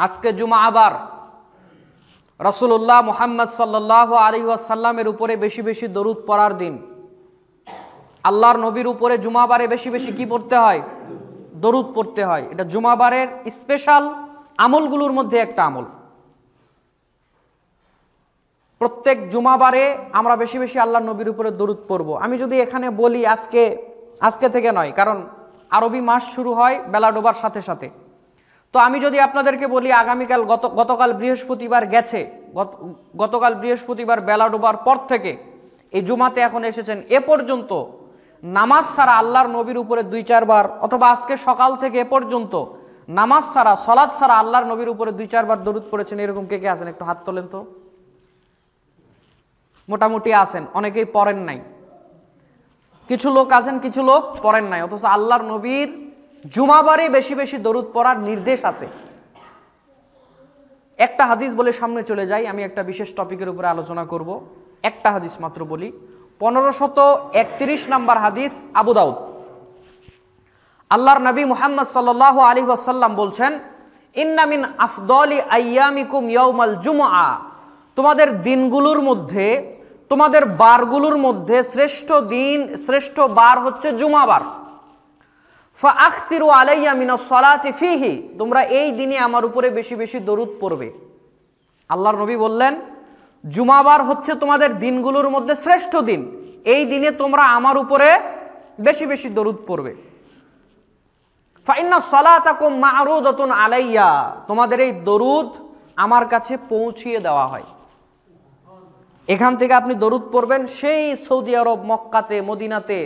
আজকে জুমাবার রাসূলুল্লাহ মুহাম্মদ সাল্লাল্লাহু আলাইহি ওয়াসাল্লামের উপরে বেশি বেশি দরুদ পড়ার দিন। আল্লাহর নবীর উপরে জুমাবারে বেশি বেশি কি পড়তে হয়? দরুদ পড়তে হয়। এটা জুমাবারের স্পেশাল আমলগুলোর মধ্যে একটা আমল। প্রত্যেক জুমাবারে আমরা বেশি বেশি আল্লাহর নবীর উপরে দরুদ পড়ব। আমি যদি এখানে বলি আজকে থেকে নয়, কারণ আরবি মাস শুরু হয় বেলা ডোবার সাথে সাথে। তো আমি যদি আপনাদেরকে বলি আগামীকাল গতকাল বৃহস্পতিবার গেছে, গতকাল বৃহস্পতিবার বেলা ডোবার পর থেকে এই জুমাতে এখন এসেছেন, এ পর্যন্ত নামাজ ছাড়া আল্লাহর নবীর উপরে 2-4 বার, অথবা আজকে সকাল থেকে এ পর্যন্ত নামাজ ছাড়া সালাত ছাড়া আল্লাহর নবীর উপরে 2-4 বার দরুদ পড়েছেন, এরকম কে কে আছেন? একটু হাত তোলেন তো। মোটামুটি আছেন, অনেকেই পড়েন নাই। কিছু লোক আছেন, কিছু লোক পড়েন নাই, অথচ আল্লাহর নবীর জুমাবারে বেশি বেশি দরুদ পড়ার নির্দেশ আছে। একটা হাদিস বলে সামনে চলে যাই, আমি একটা বিশেষ টপিকের উপরে আলোচনা করব। একটা হাদিস মাত্র বলি, 1531 নম্বর হাদিস, আবু দাউদ। আল্লাহর নবী মুহাম্মদ সাল্লাল্লাহু আলাইহি ওয়াসাল্লাম বলছেন, ইন্না মিন আফদলি আইয়ামিকুম ইয়াউমাল জুমআ, তোমাদের দিনগুলোর মধ্যে, তোমাদের বারগুলোর মধ্যে শ্রেষ্ঠ দিন, শ্রেষ্ঠ বার হচ্ছে জুমাবার। ফাআকসিরু আলাইয়া মিনাস সালাতি ফিহি, তোমরা এই দিনে আমার উপরে বেশি বেশি দরুদ পড়বে। আল্লাহর নবী বললেন জুমাবার হচ্ছে তোমাদের দিনগুলোর মধ্যে শ্রেষ্ঠ দিন, এই দিনে তোমরা আমার উপরে বেশি বেশি দরুদ পড়বে। ফাইন্না সালাতাকুম মা'রুদাতুন আলাইয়া, তোমাদের এই দরুদ আমার কাছে পৌঁছিয়ে দেওয়া হয়। এখান থেকে আপনি দরুদ পড়বেন, সেই সৌদি আরব মক্কাতে মদিনাতে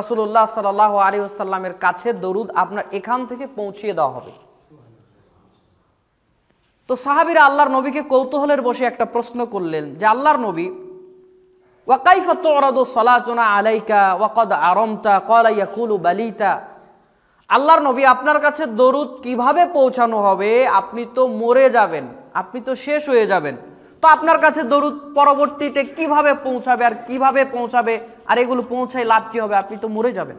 রাসূলুল্লাহ সাল্লাল্লাহু আলাইহি ওয়াসাল্লামের কাছে দরুদ আপনার এখান থেকে পৌঁছিয়ে দেওয়া হবে। তো সাহাবীরা আল্লাহর নবীকে কৌতূহলের বসে একটা প্রশ্ন করলেন যে আল্লাহর নবী, ওয়া কাইফা তুরাদু সালাতুনা আলাইকা ওয়া ক্বাদ আরামতা, ক্বালা ইয়াকুলু বালিতা। আল্লাহর নবী, আপনার কাছে দরুদ কিভাবে পৌঁছানো হবে? আপনি তো মরে যাবেন, আপনি তো শেষ হয়ে যাবেন, তো আপনার কাছে দরুদ পরবর্তীতে কিভাবে পৌঁছাবে, আর কিভাবে পৌঁছাবে, আর এগুলো পৌঁছায় লাভ কি হবে? আপনি তো মরে যাবেন।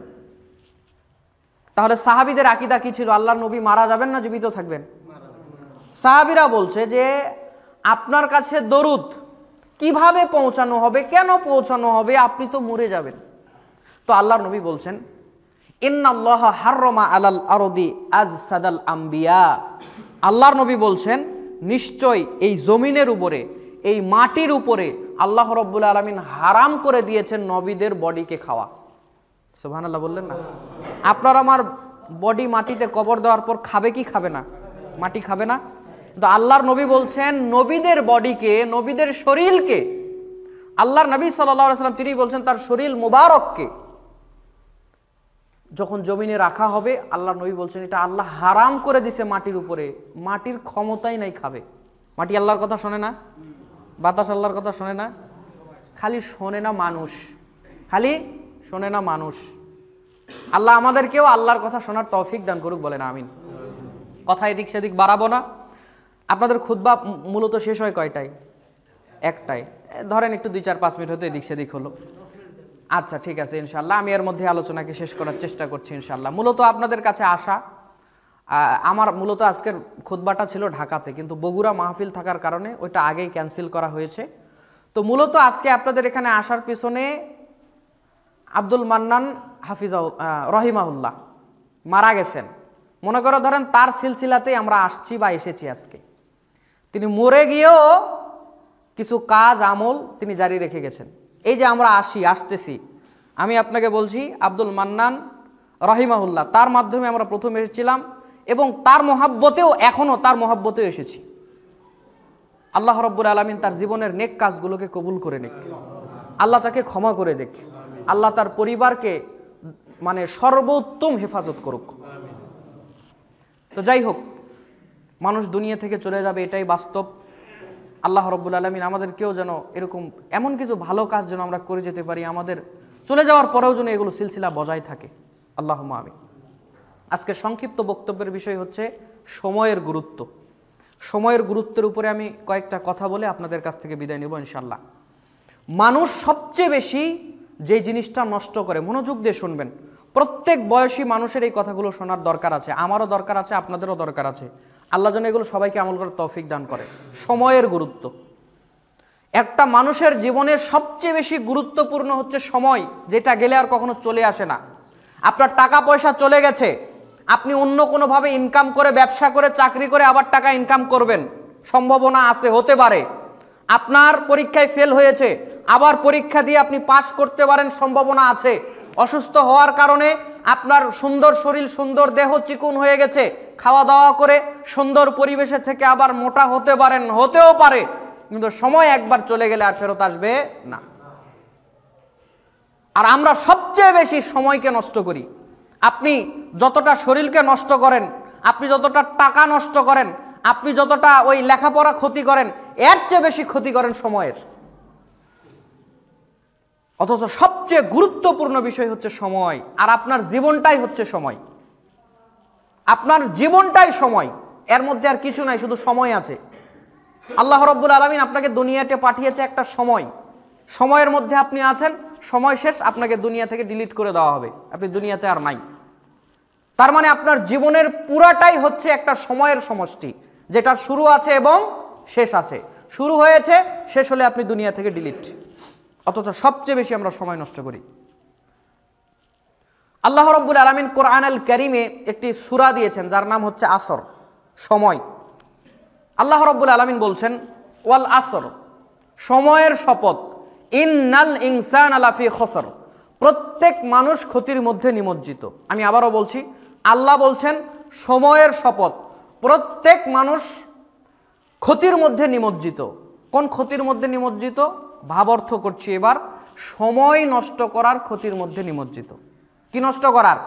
তাহলে সাহাবীদের আকীদা কি ছিল? আল্লাহর নবী মারা যাবেন না জীবিত থাকবেন? সাহাবীরা বলছে যে আপনার কাছে দরুদ কিভাবে পৌঁছানো হবে, কেন পৌঁছানো হবে, আপনি তো মরে যাবেন। তো আল্লাহর নবী বলছেন, ইন্নাল্লাহা হাররামা আলাল আরদি আজসাদাল আম্বিয়া। আল্লাহর নবী বলছেন নিশ্চয় এই জমিনের উপরে, এই মাটির উপরে আল্লাহ রাব্বুল আলামিন হারাম করে দিয়েছেন নবীদের বডিকে খাওয়া। সুবহানাল্লাহ বললেন না? আপনার আমার বডি মাটিতে কবর দেওয়ার পর খাবে কি খাবে না? মাটি খাবে না? তো আল্লাহর নবী বলছেন নবীদের বডিকে, নবীদের শরীরকে, আল্লাহর নবী সাল্লাল্লাহু আলাইহি ওয়াসাল্লাম তিনি বলছেন তার শরীর মুবারককে যখন জমিনে রাখা হবে, আল্লাহর নবী বলছেন এটা আল্লাহ হারাম করে দিছে মাটির উপরে, মাটির ক্ষমতাই নাই খাবে। মাটি আল্লাহর কথা শোনে না, বাতাস আল্লাহর কথা শোনে না, খালি শোনে না মানুষ, খালি শোনে না মানুষ। আল্লাহ আমাদেরকেও আল্লাহর কথা শোনার তৌফিক দান করুক, বলেন আমিন। কথা এদিক সেদিক বাড়াবো না। আপনাদের খুতবা মূলত শেষ হয় কয়টায়? একটায়। ধরেন একটু 2-4-5 মিনিট হতে এদিক সেদিক হলো, আচ্ছা ঠিক আছে ইনশাআল্লাহ। আমি এর মধ্যে আলোচনাকে শেষ করার চেষ্টা করছি ইনশাআল্লাহ। মূলত আপনাদের কাছে আসা, আমার মূলত আজকের খুতবাটা ছিল ঢাকাতে, কিন্তু বগুড়া মাহফিল থাকার কারণে ওইটা আগেই ক্যান্সেল করা হয়েছে। তো মূলত আজকে আপনাদের এখানে আসার পিছনে আব্দুল মান্নান রহিমাহুল্লাহ মারা গেছেন। মনে করে ধরেন তার সিলসিলাতেই আমরা আসছি বা এসেছি আজকে। তিনি মরে গিয়েও কিছু কাজ আমল তিনি জারি রেখে গেছেন। এই যে আমরা আসতেছি, আমি আপনাকে বলছি আব্দুল মান্নান রহিমাহুল্লাহ, তার মাধ্যমে আমরা প্রথম এসেছিলাম এবং তার মহাব্বতেও, এখনও তার মহাব্বতেও এসেছি। আল্লাহ রাব্বুল আলামিন তার জীবনের নেক কাজগুলোকে কবুল করে নিক, আল্লাহ তাকে ক্ষমা করে দিক, আল্লাহ তার পরিবারকে মানে সর্বোত্তম হেফাজত করুক। তো যাই হোক, মানুষ দুনিয়া থেকে চলে যাবে, এটাই বাস্তব। আল্লাহ রাব্বুল আলামিন আমাদেরকেও যেন এরকম এমন কিছু ভালো কাজ যেন আমরা করে যেতে পারি, আমাদের চলে যাওয়ার পরেও যেন এগুলো সিলসিলা বজায় থাকে, আল্লাহুম্মা আমিন। আজকে সংক্ষিপ্ত বক্তব্যের বিষয় হচ্ছে সময়ের গুরুত্ব। সময়ের গুরুত্বের উপরে আমি কয়েকটা কথা বলে আপনাদের কাছ থেকে বিদায় নেব ইনশাআল্লাহ। মানুষ সবচেয়ে বেশি যে জিনিসটা নষ্ট করে, মনোযোগ দিয়ে শুনবেন, প্রত্যেক বয়সী মানুষের এই কথাগুলো শোনার দরকার আছে, আমারও দরকার আছে, আপনাদেরও দরকার আছে। আল্লাহ যেন এগুলো সবাইকে আমল করার তৌফিক দান করে। সময়ের গুরুত্ব, একটা মানুষের জীবনের সবচেয়ে বেশি গুরুত্বপূর্ণ হচ্ছে সময়, যেটা গেলে আর কখনো চলে আসে না। আপনার টাকা পয়সা চলে গেছে, আপনি অন্য কোনোভাবে ইনকাম করে, ব্যবসা করে, চাকরি করে আবার টাকা ইনকাম করবেন, সম্ভাবনা আছে, হতে পারে। আপনার পরীক্ষায় ফেল হয়েছে, আবার পরীক্ষা দিয়ে আপনি পাস করতে পারেন, সম্ভাবনা আছে। অসুস্থ হওয়ার কারণে আপনার সুন্দর শরীর, সুন্দর দেহ চিকন হয়ে গেছে, খাওয়া দাওয়া করে সুন্দর পরিবেশে থেকে আবার মোটা হতে পারেন, হতেও পারে। কিন্তু সময় একবার চলে গেলে আর ফেরত আসবে না। আর আমরা সবচেয়ে বেশি সময়কে নষ্ট করি। আপনি যতটা শরীরকে নষ্ট করেন, আপনি যতটা টাকা নষ্ট করেন, আপনি যতটা ওই লেখাপড়া ক্ষতি করেন, এর চেয়ে বেশি ক্ষতি করেন সময়ের। অথচ সবচেয়ে গুরুত্বপূর্ণ বিষয় হচ্ছে সময়। আর আপনার জীবনটাই হচ্ছে সময়, আপনার জীবনটাই সময়, এর মধ্যে আর কিছু নাই, শুধু সময় আছে। আল্লাহ রাব্বুল আলামিন আপনাকে দুনিয়াতে পাঠিয়েছে একটা সময়, সময়ের মধ্যে আপনি আছেন, সময় শেষ, আপনাকে দুনিয়া থেকে ডিলিট করে দেওয়া হবে, আপনি দুনিয়াতে আর নাই। তার মানে আপনার জীবনের পুরাটাই হচ্ছে একটা সময়ের সমষ্টি, যেটা শুরু আছে এবং শেষ আছে। শুরু হয়েছে, শেষ হলে আপনি দুনিয়া থেকে ডিলিট। অথচ সবচেয়ে বেশি আমরা সময় নষ্ট করি। আল্লাহ রাব্বুল আলামিন কোরআনুল কারীমে একটি সূরা দিয়েছেন যার নাম হচ্ছে আসর, সময়। আল্লাহ রাব্বুল আলামিন বলছেন ওয়াল আসর, সময়ের শপথ, ইন্নাল ইনসানা লাফি খুসর, প্রত্যেক মানুষ ক্ষতির মধ্যে নিমজ্জিত। আমি আবারও বলছি, আল্লাহ বলছেন সময়ের শপথ, প্রত্যেক মানুষ ক্ষতির মধ্যে নিমজ্জিত। কোন ক্ষতির মধ্যে নিমজ্জিত? ভাব অর্থ করছি এবার, সময় নষ্ট করার ক্ষতির মধ্যে নিমজ্জিত। কি নষ্ট করার?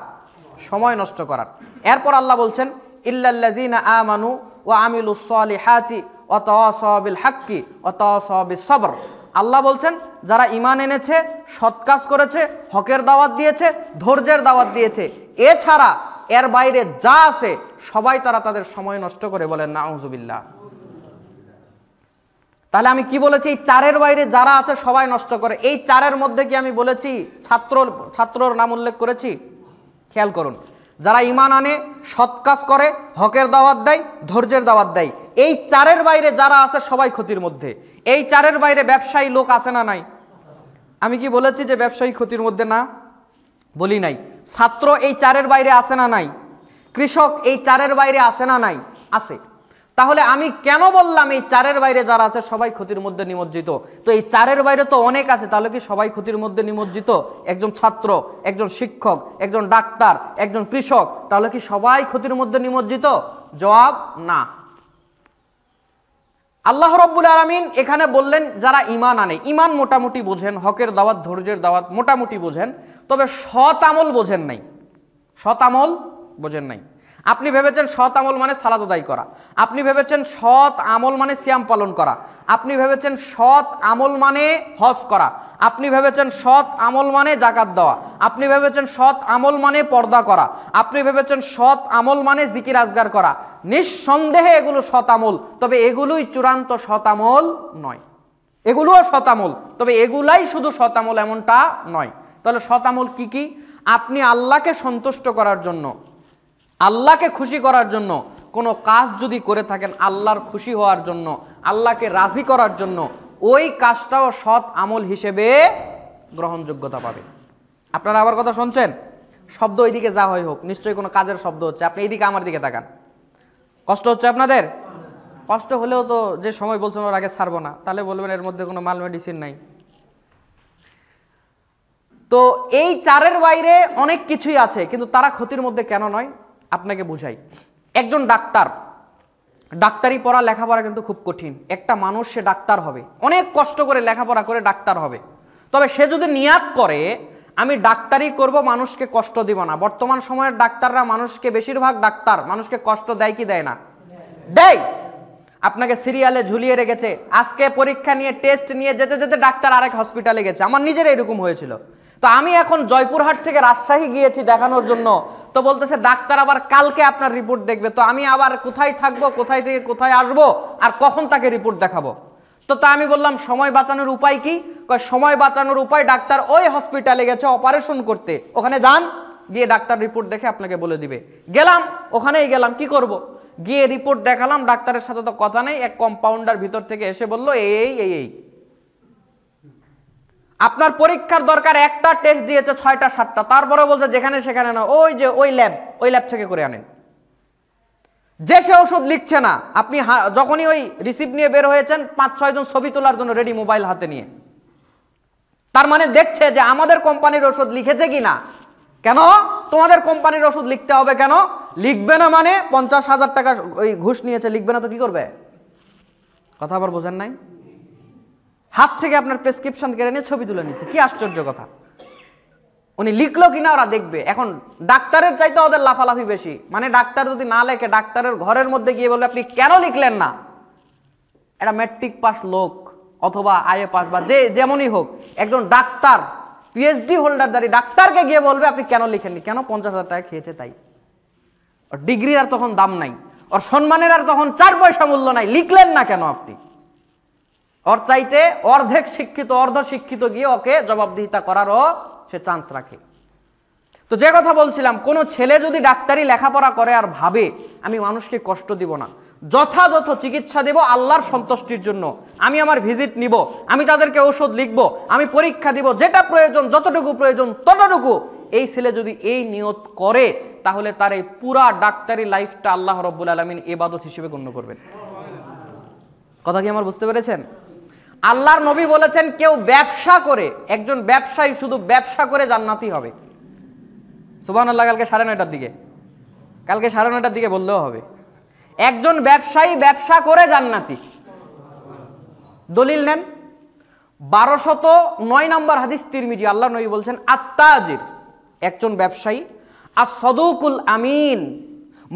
সময় নষ্ট করার। এরপর আল্লাহ বলছেন ইল্লাল্লাযীনা আমানু ওয়া আমিলুস সলিহাতি ওয়া তাওয়াসাউ বিল হাক্কি ওয়া তাওয়াসাউ বিস সবর। আল্লাহ বলছেন যারা ঈমান এনেছে, সৎ কাজ করেছে, হকের দাওয়াত দিয়েছে, ধৈর্যের দাওয়াত দিয়েছে, এছাড়া এর বাইরে যা আছে সবাই তারা তাদের সময় নষ্ট করে। বলেন নাউযুবিল্লাহ। তাহলে আমি কি বলেছি? এই চারের বাইরে যারা আছে সবাই নষ্ট করে। এই চারের মধ্যে কি আমি বলেছি ছাত্রর নাম উল্লেখ করেছি? খেয়াল করুন, যারা ঈমান আনে, সৎ কাজ করে, হকের দাওয়াত দেয়, ধৈর্যের দাওয়াত দেয়, এই চারের বাইরে যারা আছে সবাই ক্ষতির মধ্যে। এই চারের বাইরে ব্যবসায়ী লোক আছে না নাই? আমি কি বলেছি যে ব্যবসায়ী ক্ষতির মধ্যে না? বলি নাই। ছাত্র এই চারের বাইরে আছে না নাই? কৃষক এই চারের বাইরে আছে না নাই? আছে। তাহলে আমি কেন বললাম এই চারের বাইরে যারা আছে সবাই ক্ষতির মধ্যে নিমজ্জিত? তো এই চারের বাইরে তো অনেক আছে, তাহলে কি সবাই ক্ষতির মধ্যে নিমজ্জিত? একজন ছাত্র, একজন শিক্ষক, একজন ডাক্তার, একজন কৃষক, তাহলে কি সবাই ক্ষতির মধ্যে নিমজ্জিত? জবাব না। আল্লাহ রাব্বুল আলামিন এখানে বললেন যারা ঈমান আনে, ঈমান মোটামুটি বোঝেন, হকের দাওয়াত, ধৈর্যের দাওয়াত মোটামুটি বোঝেন, তবে সৎ আমল বোঝেন নাই। সৎ আমল বোঝেন নাই। আপনি ভেবেছেন সৎ আমল মানে সালাত আদায় করা, আপনি ভেবেছেন সৎ আমল মানে সিয়াম পালন করা, আপনি ভেবেছেন সৎ আমল মানে হজ করা, আপনি ভেবেছেন সৎ আমল মানে যাকাত দেওয়া, আপনি ভেবেছেন সৎ আমল মানে পর্দা করা, আপনি ভেবেছেন সৎ আমল মানে জিকির আজগার করা। নিঃসন্দেহে এগুলো সৎ আমল, তবে এগুলোই চূড়ান্ত সৎ আমল নয়। এগুলোও সৎ আমল, তবে এগুলাই শুধু সৎ আমল এমনটা নয়। তাহলে সৎ আমল কি কি? আপনি আল্লাহকে সন্তুষ্ট করার জন্য, আল্লাহকে খুশি করার জন্য কোনো কাজ যদি করে থাকেন, আল্লাহর খুশি হওয়ার জন্য, আল্লাহকে রাজি করার জন্য, ওই কাজটাও সৎ আমল হিসেবে গ্রহণযোগ্যতা পাবে। আপনারা আবার কথা শুনছেন? শব্দ এইদিকে যা হয় হোক, নিশ্চয়ই কোনো কাজের শব্দ হচ্ছে। আপনি এইদিকে আমার দিকে তাকান। কষ্ট হচ্ছে আপনাদের? কষ্ট হলেও তো যে সময় বলছেন ওর আগে ছাড়বো না, তাহলে বলবেন এর মধ্যে কোনো মাল মেডিসিন নাই। তো এই চারের বাইরে অনেক কিছুই আছে, কিন্তু তারা ক্ষতির মধ্যে কেন নয় আপনাকে বুঝাই। একজন ডাক্তার, ডাক্তারি পড়া, লেখাপড়া কিন্তু খুব কঠিন। একটা মানুষ সে ডাক্তার হবে, অনেক কষ্ট করে লেখাপড়া করে ডাক্তার হবে। তবে সে যদি নিয়াত করে আমি ডাক্তারি করব, মানুষকে কষ্ট দিব না। বর্তমান সময়ের ডাক্তাররা মানুষকে, বেশিরভাগ ডাক্তার মানুষকে কষ্ট দেয় কি দেয় না? দেয়। আপনাকে সিরিয়ালে ঝুলিয়ে রেখেছে, আজকে পরীক্ষা নিয়ে টেস্ট নিয়ে যেতে যেতে ডাক্তার আরেক হসপিটালে গেছে। আমার নিজের এরকম হয়েছিল। তো আমি এখন জয়পুরহাট থেকে রাজশাহী গিয়েছি দেখানোর জন্য, তো বলতেছে ডাক্তার আবার কালকে আপনার রিপোর্ট দেখবে। তো আমি আবার কোথায় থাকবো, কোথায় থেকে কোথায় আসবো, আর কখন তাকে রিপোর্ট দেখাবো? তো আমি বললাম সময় বাঁচানোর উপায় কি? সময় বাঁচানোর উপায়, ডাক্তার ওই হসপিটালে গেছে অপারেশন করতে, ওখানে যান, গিয়ে ডাক্তার রিপোর্ট দেখে আপনাকে বলে দিবে। গেলাম, ওখানেই গেলাম, কি করব, গিয়ে রিপোর্ট দেখালাম, ডাক্তারের সাথে তো কথা নেই, এক কম্পাউন্ডার ভিতর থেকে এসে বলল এই এই এই আপনার পরীক্ষার দরকার, একটা টেস্ট দিয়েছে 6টা 7টা, তারপরে বলছে যেখানে সেখানে না, ওই যে ওই ল্যাব থেকে করে আনেন। যে সে ওষুধ লিখছে না, আপনি যখনই ওই রিসিপ্ট নিয়ে বের হয়েছেন 5-6 জন ছবি তোলার জন্য রেডি মোবাইল হাতে নিয়ে, তার মানে দেখছে যে আমাদের কোম্পানির ওষুধ লিখেছে কিনা। কেন তোমাদের কোম্পানির ওষুধ লিখতে হবে, কেন লিখবে না, মানে 50,000 টাকা ওই ঘুষ নিয়েছে, লিখবে না তো কি করবে? কথা আবার বোঝেন নাই? হাত থেকে আপনার প্রেসক্রিপশন কেড়ে নিয়ে ছবি তুলে নিচ্ছে, কি আশ্চর্য কথা। উনি লিখলো কিনা ওরা দেখবে। এখন ডাক্তারের চাইতে ওদের লাফালাফি বেশি, মানে ডাক্তার যদি না লেখে, ডাক্তারের ঘরের মধ্যে গিয়ে বলবে আপনি কেন লিখলেন না। এটা ম্যাট্রিক পাস লোক অথবা আইএ পাস বা যেমনই হোক, একজন ডাক্তার পিএইচডি হোল্ডারদারি ডাক্তারকে গিয়ে বলবে আপনি কেন লিখেননি, কেন 50,000 টাকা খেয়েছে তাই। ওর ডিগ্রির আর তখন দাম নাই, ওর সম্মানের আর তখন 4 পয়সা মূল্য নাই, লিখলেন না কেন আপনি। ওর চাইতে অর্ধেক শিক্ষিত অর্ধ শিক্ষিত গিয়ে ওকে জবাবদিহিতা করারও সে চান্স রাখে। তো যে কথা বলছিলাম, কোনো ছেলে যদি ডাক্তারি লেখাপড়া করে আর ভাবে আমি মানুষকে কষ্ট দিব না, যথাযথ চিকিৎসা দেব আল্লাহর সন্তুষ্টির জন্য, আমি আমার ভিজিট নিব, আমি তাদেরকে ঔষধ লিখব, আমি পরীক্ষা দিব, যেটা প্রয়োজন যতটুকু প্রয়োজন ততটুকু, এই ছেলে যদি এই নিয়ত করে, তাহলে তার এই পুরা ডাক্তারি লাইফটা আল্লাহ রাব্বুল আলামিন ইবাদত হিসেবে গণ্য করবেন। কথা কি আমার বুঝতে পেরেছেন? আল্লাহর নবী বলেছেন কেউ ব্যবসা করে, একজন ব্যবসায়ী শুধু ব্যবসা করে জান্নাতি হবে। সুবহানাল্লাহ। কালকে 9:30টার দিকে, কালকে 9:30টার দিকে বললেও হবে। একজন ব্যবসায়ী ব্যবসা করে জান্নাতি। দলিল নেন, 1209 নম্বর হাদিস তিরমিজি। আল্লাহর নবী বলছেন আত্তাজির, একজন ব্যবসায়ী, আস-সাদুকুল আমিন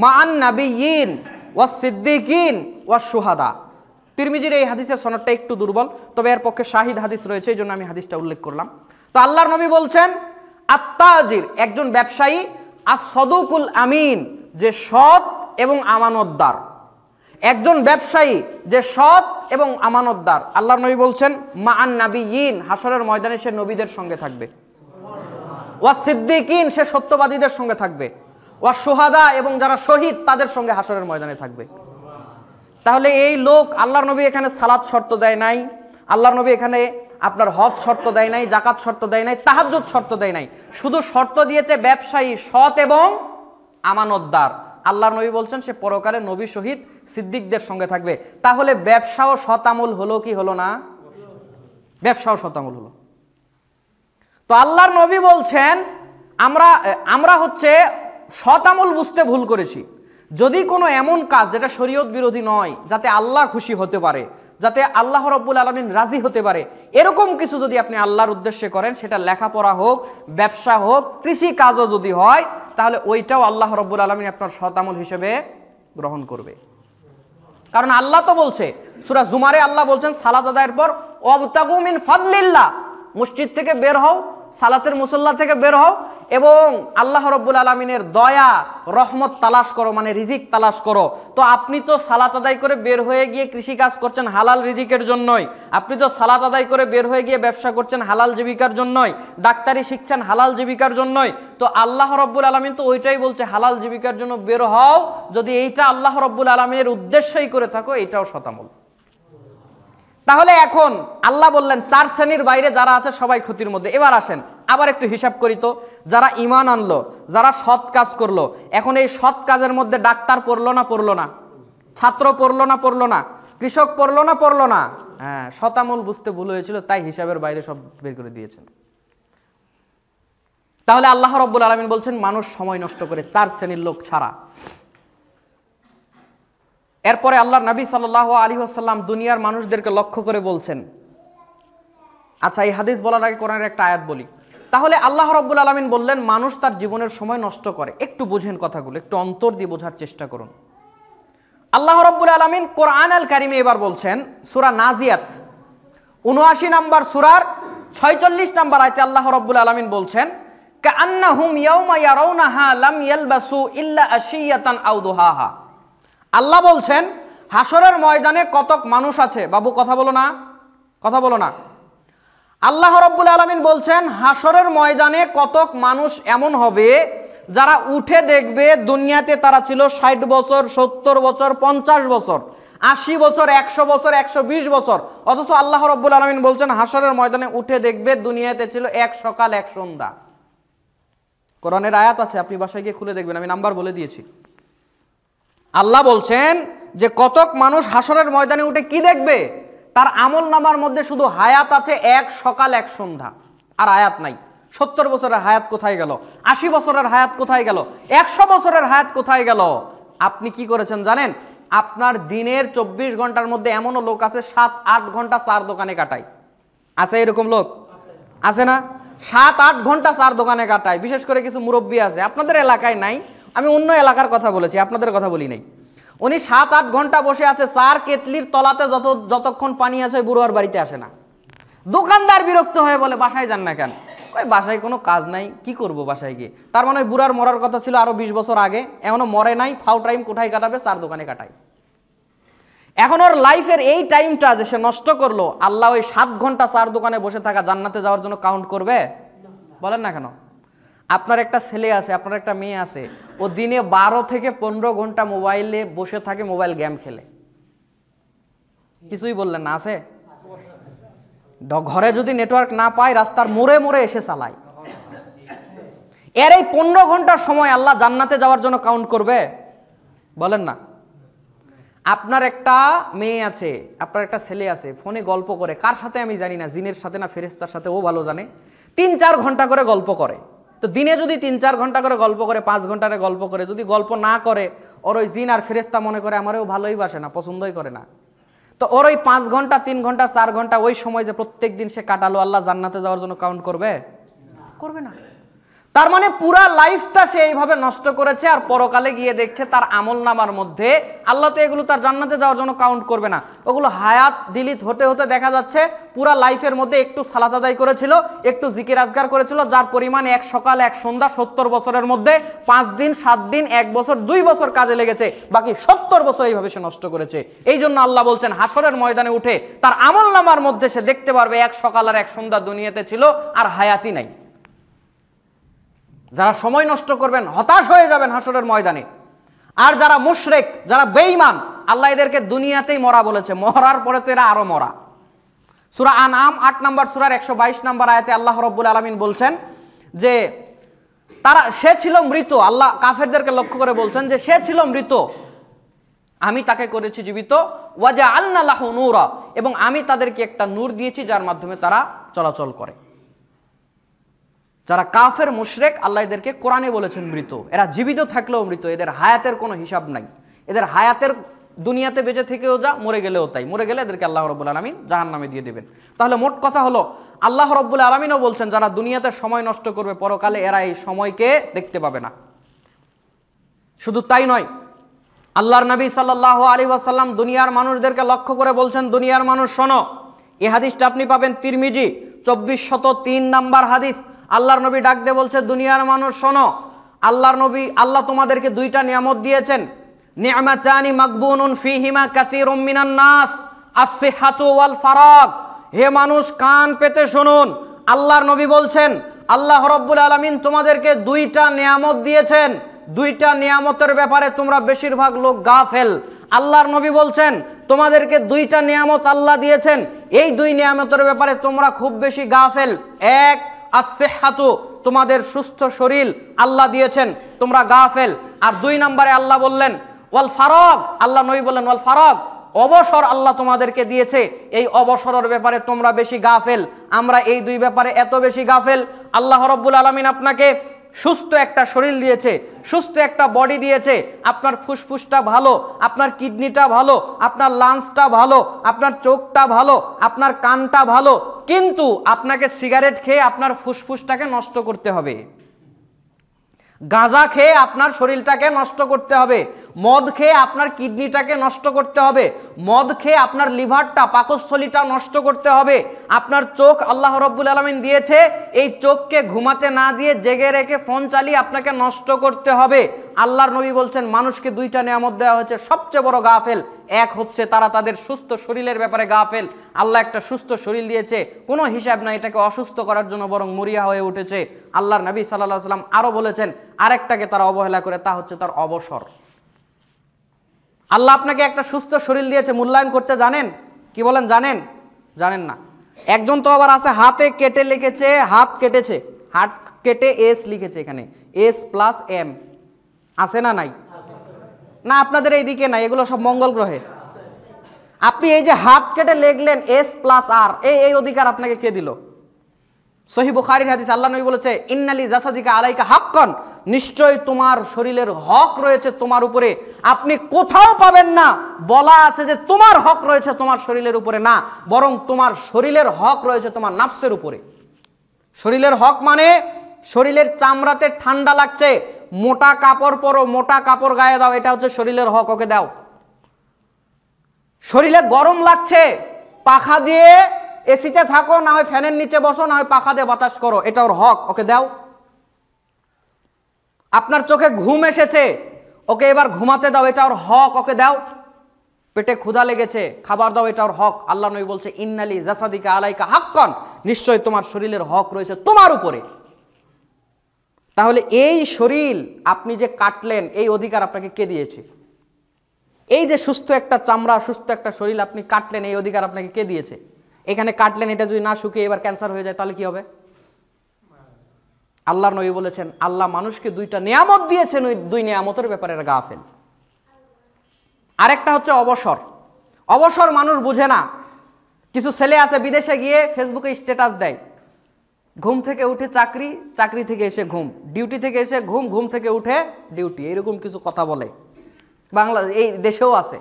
মা'আন নাবিয়্যিন ওয়াস সিদ্দিকিন ওয়াস শুহাদা। তিরমিজির এই হাদিসের সনদটা একটু দুর্বল, তবে এর পক্ষে শাহিদ হাদিস রয়েছে, এই জন্য আমি হাদিসটা উল্লেখ করলাম। তো আল্লাহর নবী বলছেন আত্তাজির, একজন ব্যবসায়ী, আস-সাদুকুল আমিন, যে সৎ এবং আমানতদার। একজন ব্যবসায়ী যে সৎ এবং আমানতদার, আল্লাহর নবী বলছেন মা'আন নাবিয়্যিন, হাসরের ময়দানে সে নবীদের সঙ্গে থাকবে, ওয়াস সিদ্দিকিন, সে সত্যবাদীদের সঙ্গে থাকবে, ওয়াস শুহাদা, এবং যারা শহীদ তাদের সঙ্গে হাসরের ময়দানে থাকবে। তাহলে এই লোক, আল্লাহর নবী এখানে সালাত শর্ত দেয় নাই, আল্লাহর নবী এখানে আপনার হজ শর্ত দেয় নাই, জাকাত শর্ত দেয় নাই, তাহাজ্জুদ শর্ত দেয় নাই, শুধু শর্ত দিয়েছে ব্যবসায়ী সৎ এবং আমানতদার। আল্লাহর নবী বলছেন সে পরকালে নবী শহীদ সিদ্দিকদের সঙ্গে থাকবে। তাহলে ব্যবসাও শতামূল হলো কি হলো না? ব্যবসাও শতামূল হলো। তো আল্লাহর নবী বলছেন আমরা হচ্ছে শতামূল বুঝতে ভুল করেছি। যদি কোনো এমন কাজ যেটা শরীয়ত বিরোধী নয়, যাতে আল্লাহ খুশি হতে পারে, যাতে আল্লাহ রাব্বুল আলামিন রাজি হতে পারে, এরকম কিছু যদি আপনি আল্লাহর উদ্দেশ্যে করেন, সেটা লেখাপড়া হোক, ব্যবসা হোক, কৃষি কাজও যদি হয়, তাহলে ওইটাও আল্লাহ রাব্বুল আলামিন আপনার শতামূল হিসেবে গ্রহণ করবে। কারণ আল্লাহ তো বলছে, সূরা জুমারে আল্লাহ বলছেন সালাত আদায়ের পর ওয়াবতাগু মিন ফাদলিল্লাহ, মসজিদ থেকে বের হও, সালাতের মুসল্লা থেকে বের হও এবং আল্লাহ রাব্বুল আলামিনের দয়া রহমত তালাশ করো, মানে রিজিক তালাশ করো। তো আপনি তো সালাত আদায় করে বের হয়ে গিয়ে কৃষি কাজ করছেন হালাল রিজিকের জন্যই, আপনি তো সালাত আদায় করে বের হয়ে গিয়ে ব্যবসা করছেন হালাল জীবিকার জন্যই, ডাক্তারি শিখছেন হালাল জীবিকার জন্যই। তো আল্লাহ রাব্বুল আলামিন তো ওইটাই বলছে হালাল জীবিকার জন্য বের হও। যদি এইটা আল্লাহ রাব্বুল আলামিনের উদ্দেশ্যই করে থাকো, এটাও শতামূল। তাহলে এখন আল্লাহ বললেন 4 শ্রেণীর বাইরে যারা আছে সবাই ক্ষতির মধ্যে। এবার আসেন আবার একটু হিসাব করি তো, যারা ঈমান আনলো, যারা সৎ কাজ করলো, এখন এই সৎ কাজের মধ্যে ডাক্তার পড়লো না পড়লো না, ছাত্র পড়লো না পড়লো না, কৃষক পড়লো না পড়লো না, হ্যাঁ, শতামূল বুঝতে ভুল হয়েছিল, তাই হিসাবের বাইরে সব বের করে দিয়েছেন। তাহলে আল্লাহ রাব্বুল আলামিন বলছেন মানুষ সময় নষ্ট করে 4 শ্রেণীর লোক ছাড়া। এরপরে আল্লাহর নবী সাল্লাল্লাহু আলাইহি ওয়াসাল্লাম দুনিয়ার মানুষদেরকে লক্ষ্য করে বলছেন, আচ্ছা এই হাদিস বলার আগে কোরআনের একটা আয়াত বলি। তাহলে আল্লাহ রাব্বুল আলামিন বললেন মানুষ তার জীবনের সময় নষ্ট করে। একটু বুঝেন কথাগুলো, একটু অন্তর দিয়ে বোঝার চেষ্টা করুন। আল্লাহ রাব্বুল আলামিন কোরআন আল কারিমে এবার বলছেন সূরা নাজিয়াত ৭৯ নম্বর সূরার ৪৬ নম্বর আয়াতে আল্লাহ রাব্বুল আলামিন বলছেন কাআন্নাহুম ইয়াওমা ইয়ারাউনাহা লাম ইয়ালবাসু ইল্লা আশিয়াতান আও দুহাহা। আল্লাহ বলছেন হাসরের ময়দানে কতক মানুষ আছে, বাবু কথা বলো না, কথা বলো না। আল্লাহ রাব্বুল আলামিন বলছেন হাসরের ময়দানে কতক মানুষ এমন হবে যারা উঠে দেখবে দুনিয়াতে তারা ছিল 60 বছর, 70 বছর, 50 বছর, 80 বছর, 100 বছর, 120 বছর। অথচ আল্লাহ রাব্বুল আলামিন বলছেন হাসরের ময়দানে উঠে দেখবে দুনিয়াতে ছিল এক সকাল এক সন্ধ্যা। কোরআনের আয়াত আছে, আপনি বাসায় গিয়ে খুলে দেখবেন, আমি নাম্বার বলে দিয়েছি। আল্লাহ বলছেন যে কতক মানুষ হাসরের ময়দানে উঠে কি দেখবে, তার আমল নামার মধ্যে শুধু হায়াত আছে এক সকাল এক সন্ধ্যা, আর আয়াত নাই। 70 বছরের হায়াত কোথায় গেল, 80 বছরের হায়াত কোথায় গেল, 100 বছরের হায়াত কোথায় গেল? আপনি কি করেছেন জানেন? আপনার দিনের 24 ঘন্টার মধ্যে এমনও লোক আছে 7-8 ঘন্টা চার দোকানে কাটায়। আছে এরকম লোক? আছে না? 7-8 ঘন্টা চার দোকানে কাটায়। বিশেষ করে কিছু মুরব্বী আছে, আপনাদের এলাকায় নাই, আমি অন্য এলাকার কথা বলেছি, আপনাদের কথা বলি নাই। উনি 7-8 ঘন্টা বসে আছে চার কেতলির তলাতে, যতক্ষণ পানি আসে বুড়ো আর বাড়িতে আসে না। দোকানদার বিরক্ত হয়ে বলে বাসায় যান না কেন? কই বাসায় কোনো কাজ নাই, কি করব বাসায় গিয়ে? তার মানে বুড়ার মরার কথা ছিল আরো 20 বছর আগে, এখনো মরে নাই, ফাউ টাইম কোথায় কাটাবে? চার দোকানে কাটায়। এখন ওর লাইফের এই টাইমটা যে সে নষ্ট করলো, আল্লাহ ওই 7 ঘন্টা চার দোকানে বসে থাকা জান্নাতে যাওয়ার জন্য কাউন্ট করবে? বলেন না কেন? আপনার একটা ছেলে আছে, আপনার একটা মেয়ে আছে, ও দিনে 12 থেকে 15 ঘন্টা মোবাইলে বসে থাকে, মোবাইল গেম খেলে। কিছুই বললেন না? আছে? ঘরে যদি নেটওয়ার্ক না পায় রাস্তার মোড়ে মোড়ে এসে চালায়। এর এই 15 ঘন্টার সময় আল্লাহ জান্নাতে যাওয়ার জন্য কাউন্ট করবে? বলেন না। আপনার একটা মেয়ে আছে, আপনার একটা ছেলে আছে, ফোনে গল্প করে, কার সাথে আমি জানি না, জিনের সাথে না ফেরেশতার সাথে, ও ভালো জানে, 3-4 ঘন্টা করে গল্প করে। তো দিনে যদি 3-4 ঘন্টা করে গল্প করে, 5 ঘন্টারে গল্প করে, যদি গল্প না করে, ওর ওই জিন আর ফেরেশতা মনে করে আমারও ভালোই বাসে না, পছন্দই করে না। তো ওর ওই 5 ঘন্টা, 3 ঘন্টা, 4 ঘন্টা ওই সময় যে প্রত্যেক দিন সে কাটালো, আল্লাহ জান্নাতে যাওয়ার জন্য কাউন্ট করবে? করবে না। তার মানে পুরা লাইফটা সে এইভাবে নষ্ট করেছে, আর পরকালে গিয়ে দেখছে তার আমল নামার মধ্যে আল্লাহ তো এগুলো তার জান্নাতে যাওয়ার জন্য কাউন্ট করবে না। ওগুলো হায়াত ডিলিট হতে হতে দেখা যাচ্ছে পুরা লাইফের মধ্যে একটু সালাত আদায় করেছিল, একটু জিকির আজগার করেছিল, যার পরিমাণ এক সকাল এক সন্ধ্যা 70 বছরের মধ্যে 5 দিন, 7 দিন, 1 বছর, 2 বছর কাজে লেগেছে, বাকি 70 বছর এইভাবে সে নষ্ট করেছে। এই জন্য আল্লাহ বলছেন হাসরের ময়দানে উঠে তার আমল নামার মধ্যে সে দেখতে পারবে এক সকাল আর এক সন্ধ্যা দুনিয়াতে ছিল, আর হায়াতই নাই। যারা সময় নষ্ট করবেন হতাশ হয়ে যাবেন হাসরের ময়দানে। আর যারা মুশরিক, যারা বেঈমান, আল্লাহ এদেরকে দুনিয়াতেই মরা বলেছে, মরার পরে তো এরা আরো মরা। সূরা আনআম 8 নম্বর সূরার 122 নম্বর আয়াতে আল্লাহ রাব্বুল আলামিন বলছেন যে সে ছিল মৃত। আল্লাহ কাফেরদেরকে লক্ষ্য করে বলছেন যে সে ছিল মৃত, আমি তাকে করেছি জীবিত, ওয়াজআলনা লাহু নূরা, এবং আমি তাদেরকে একটা নূর দিয়েছি যার মাধ্যমে তারা চলাচল করে। যারা কাফের মুশরিক, আল্লাহ এদেরকে কোরআনে বলেছেন মৃত। এরা জীবিত থাকলেও মৃত, এদের হায়াতের কোনো হিসাব নাই। এদের হায়াতের দুনিয়াতে বেঁচে থেকেও যা, মরে গেলেও তাই। মরে গেলে এদেরকে আল্লাহ রাব্বুল আলামিন জাহান্নামে দিয়ে দেবেন। তাহলে মোট কথা হলো আল্লাহ রাব্বুল আলামিনও বলছেন যারা দুনিয়াতে সময় নষ্ট করবে পরকালে এরা এই সময়কে দেখতে পাবে না। শুধু তাই নয়, আল্লাহর নবী সাল্লাল্লাহু আলাইহি ওয়াসাল্লাম দুনিয়ার মানুষদেরকে লক্ষ্য করে বলছেন, দুনিয়ার মানুষ শোনো। এই হাদিসটা আপনি পাবেন তিরমিজি 2403 নাম্বার হাদিস। আল্লাহর নবী ডাক দিয়ে বলছে, দুনিয়ার মানুষ শোনো, আল্লাহর নবী, আল্লাহ তোমাদেরকে 2টা নিয়ামত দিয়েছেন। নি'মাতানি মাগবুনুন ফীহিমা কাসীরুম মিনান নাস, আস-সিহহাতু ওয়াল ফারাগ। হে মানুষ, কান পেতে শুনুন, আল্লাহর নবী বলছেন আল্লাহ রাব্বুল আলামিন তোমাদেরকে 2টা নিয়ামত দিয়েছেন। 2টা নিয়ামতের ব্যাপারে তোমরা বেশিরভাগ লোক গাফেল। আল্লাহর নবী বলছেন তোমাদেরকে 2টা নিয়ামত আল্লাহ দিয়েছেন, এই 2 নিয়ামতের ব্যাপারে তোমরা খুব বেশি গাফেল। এক, আস-সিহহাতু, তোমাদের সুস্থ শরীর আল্লাহ দিয়েছেন, তোমরা গাফেল। আর 2 নম্বরে আল্লাহ বললেন ওয়াল ফারাগ, আল্লাহ নবী বললেন ওয়াল ফারাগ, অবসর আল্লাহ তোমাদেরকে দিয়েছে, এই অবসরের ব্যাপারে তোমরা বেশি গাফেল। আমরা এই 2 ব্যাপারে এত বেশি গাফেল। আল্লাহ রাব্বুল আলামিন আপনাকে সুস্থ একটা শরীর দিয়েছে, সুস্থ একটা বডি দিয়েছে, আপনার ফুসফুসটা ভালো, আপনার কিডনিটা ভালো, আপনার লাংসটা ভালো, আপনার চোখটা ভালো, আপনার কানটা ভালো, কিন্তু আপনাকে সিগারেট খেয়ে আপনার ফুসফুসটাকে নষ্ট করতে হবে, গাঁজা খেয়ে আপনার শরীরটাকে নষ্ট করতে হবে, মদ খেয়ে আপনার কিডনিটাকে নষ্ট করতে হবে, মদ খেয়ে আপনার লিভারটা, পাকস্থলীটা নষ্ট করতে হবে। আপনার চোখ আল্লাহ রাব্বুল আলামিন দিয়েছে, এই চোখকে ঘুমাতে না দিয়ে জেগে রেখে ফোন চালিয়ে আপনাকে নষ্ট করতে হবে। আল্লাহর নবী বলছেন মানুষকে দুইটা নিয়ামত দেওয়া হয়েছে, সবচেয়ে বড় গাফেল এক হচ্ছে তারা তাদের সুস্থ শরীরের ব্যাপারে গাফেল। আল্লাহ একটা সুস্থ শরীর দিয়েছে, কোনো হিসাব নাই, এটাকে অসুস্থ করার জন্য বরং মরিয়া হয়ে উঠেছে। আল্লাহর নবী সাল্লাল্লাহু আলাইহি সাল্লাম আরো বলেছেন আরেকটাকে তারা অবহেলা করে, তা হচ্ছে তার অবসর। আল্লাহ আপনাকে একটা সুস্থ শরীর দিয়েছে, মূল্যায়ন করতে জানেন? কি বলেন, জানেন? জানেন না। একজন তো আবার আছে হাতে কেটে লিখেছে, হাত কেটেছে, হাত কেটে এস লিখেছে, এখানে S+M আছে না নাই? না, আপনাদের এইদিকে নাই, এগুলো সব মঙ্গল গ্রহে। আপনি এই যে হাত কেটে লিখলেন S+R, এই অধিকার আপনাকে কে দিল? সহিহ বুখারীর হাদিস, আল্লাহ নবী বলেছে ইন্নালি জাসাদিকা আলাইকা হাক্কান, নিশ্চয় তোমার শরীরের হক রয়েছে তোমার উপরে। আপনি কোথাও পাবেন না বলা আছে যে তোমার হক রয়েছে তোমার শরীরের উপরে, না, বরং তোমার শরীরের হক রয়েছে তোমার নাফসের উপরে। শরীরের হক মানে শরীরের চামড়াতে ঠান্ডা লাগছে, মোটা কাপড় পরো, মোটা কাপড় গায়ে দাও, এটা হচ্ছে শরীরের হক, ওকে দাও। শরীরে গরম লাগছে, পাখা দিয়ে এসিতে থাকো, না হয় ফ্যানের নিচে বসো, না হয় পাখা দিয়ে বাতাস করো, এটা ওর হক, ওকে দাও। আপনার চোখে ঘুম এসেছে, ওকে এবার ঘুমাতে দাও, এটা ওর হক, ওকে দাও। পেটে ক্ষুধা লেগেছে, খাবার দাও, এটা ওর হক। আল্লাহ নবী বলছে ইন্নালি জাসাদিকা আলাইকা হাক্কান, নিশ্চয় তোমার শরীরের হক রয়েছে তোমার উপরে। তাহলে এই শরীর আপনি যে কাটলেন, এই অধিকার আপনাকে কে দিয়েছে? এই যে সুস্থ একটা চামড়া, সুস্থ একটা শরীর আপনি কাটলেন, এই অধিকার আপনাকে কে দিয়েছে? এখানে কাটলেন, এটা যদি না শুকিয়ে এবার ক্যান্সার হয়ে যায় তাহলে কি হবে? আল্লাহর নবী বলেছেন আল্লাহ মানুষকে দুইটা নিয়ামত দিয়েছেন, ওই দুই নিয়ামতের ব্যাপারে গাফেল। আরেকটা হচ্ছে অবসর। অবসর মানুষ বুঝে না। কিছু ছেলে আছে বিদেশে গিয়ে ফেসবুকে স্ট্যাটাস দেয়, ঘুম থেকে উঠে চাকরি, চাকরি থেকে এসে ঘুম, ডিউটি থেকে এসে ঘুম, ঘুম থেকে উঠে ডিউটি, এরকম কিছু কথা বলে। বাংলা এই দেশেও আছে।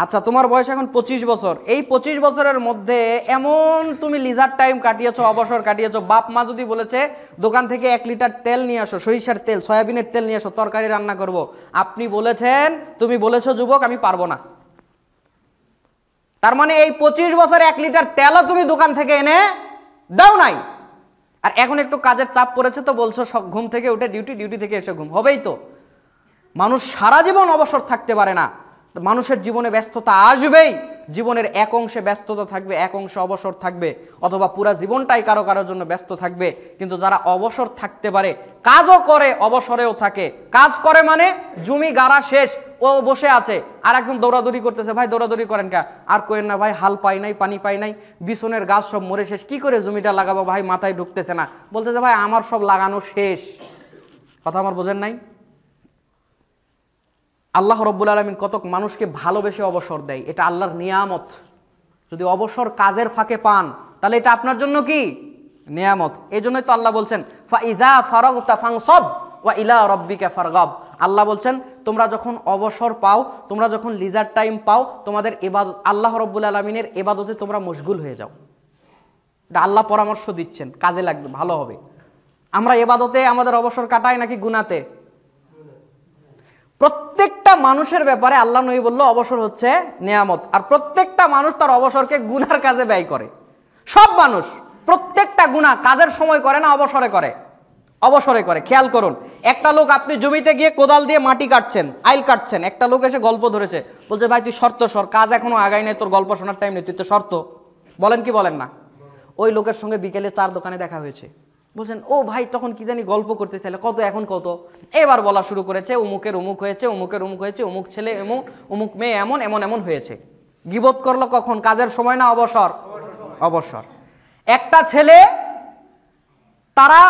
আচ্ছা, তোমার বয়স এখন 25 বছর, এই 25 বছরের মধ্যে এমন তুমি লিজার টাইম কাটিয়েছো, অবসর কাটিয়েছো, বাপ মা যদি বলেছে দোকান থেকে 1 লিটার তেল নিয়ে আসো, সরিষার তেল, সয়াবিনের তেল নিয়ে আসো, তরকারি রান্না করব, আপনি বলেছেন, তুমি বলেছো যুবক আমি পারবো না। তার মানে এই 25 বছর 1 লিটার তেলও তুমি দোকান থেকে এনে দাও নাই। আর এখন একটু কাজের চাপ পড়েছে তো বলছো ঘুম থেকে উঠে ডিউটি, ডিউটি থেকে এসে ঘুম, হবেই তো। মানুষ সারা জীবন অবসর থাকতে পারে না। মানুষের জীবনে ব্যস্ততা আসবেই, জীবনের এক অংশে ব্যস্ততা থাকবে, এক অংশে অবসর থাকবে, অথবা পুরা জীবনটাই কারো কারোর জন্য ব্যস্ত থাকবে। কিন্তু যারা অবসর থাকতে পারে, কাজও করে অবসরেও থাকে, কাজ করে মানে জমি গাড়া শেষ, ও বসে আছে, আর একজন দৌড়াদৌড়ি করতেছে, ভাই দৌড়াদৌড়ি করেন কে? আর কোয়েন না ভাই, হাল পাই নাই, পানি পাই নাই, বিছনের গাছ সব মরে শেষ, কি করে জমিটা লাগাবো ভাই, মাথায় ঢুকতেছে না। বলতেছে ভাই আমার সব লাগানো শেষ। কথা আমার বোঝেন নাই? আল্লাহ রাব্বুল আলামিন কতক মানুষকে ভালোবেসে অবসর দেয়, এটা আল্লাহর নিয়ামত। যদি অবসর কাজের ফাঁকে পান তাহলে এটা আপনার জন্য কি নিয়ামত। এই জন্যই তো আল্লাহ বলছেন ফাইজা ফারাগতা ফানসাব ওয়া ইলা রাব্বিকা ফারগাব। আল্লাহ বলছেন তোমরা যখন অবসর পাও, তোমরা যখন লিজার টাইম পাও, তোমাদের ইবাদত, আল্লাহ রাব্বুল আলামিনের ইবাদতে তোমরা মশগুল হয়ে যাও। এটা আল্লাহ পরামর্শ দিচ্ছেন, কাজে লাগবে, ভালো হবে। আমরা ইবাদতে আমাদের অবসর কাটাই নাকি গুনাতে? প্রত্যেকটা মানুষের ব্যাপারে আল্লাহ নবী বলল অবসর হচ্ছে নিয়ামত, আর প্রত্যেকটা মানুষ তার অবসরকে গুনার কাজে ব্যয় করে। সব মানুষ প্রত্যেকটা গুনাহ কাজের সময় করে না, অবসরে করে, অবসরে করে। খেয়াল করুন, একটা লোক, আপনি জমিতে গিয়ে কোদাল দিয়ে মাটি কাটছেন, আইল কাটছেন, একটা লোক এসে গল্প ধরেছে, বলছে ভাই তুই শর্ত সর, কাজ এখনো আগাই নাই, তোর গল্প শোনার টাইম নেই, তুই তো শর্ত। বলেন কি বলেন না? ওই লোকের সঙ্গে বিকেলে চার দোকানে দেখা হয়েছে, বলছেন ও ভাই তখন কি জানি গল্প করতে চাইলে, কত এখন কত, এবার বলা শুরু করেছে অমুকের অমুক হয়েছে, অমুকের অমুক হয়েছে, অমুক ছেলে এমন, অমুক মেয়ে এমন, এমন এমন হয়েছে। গীবত করলো কখন? কাজের সময় না অবসর? অবসর। একটা ছেলে, তারা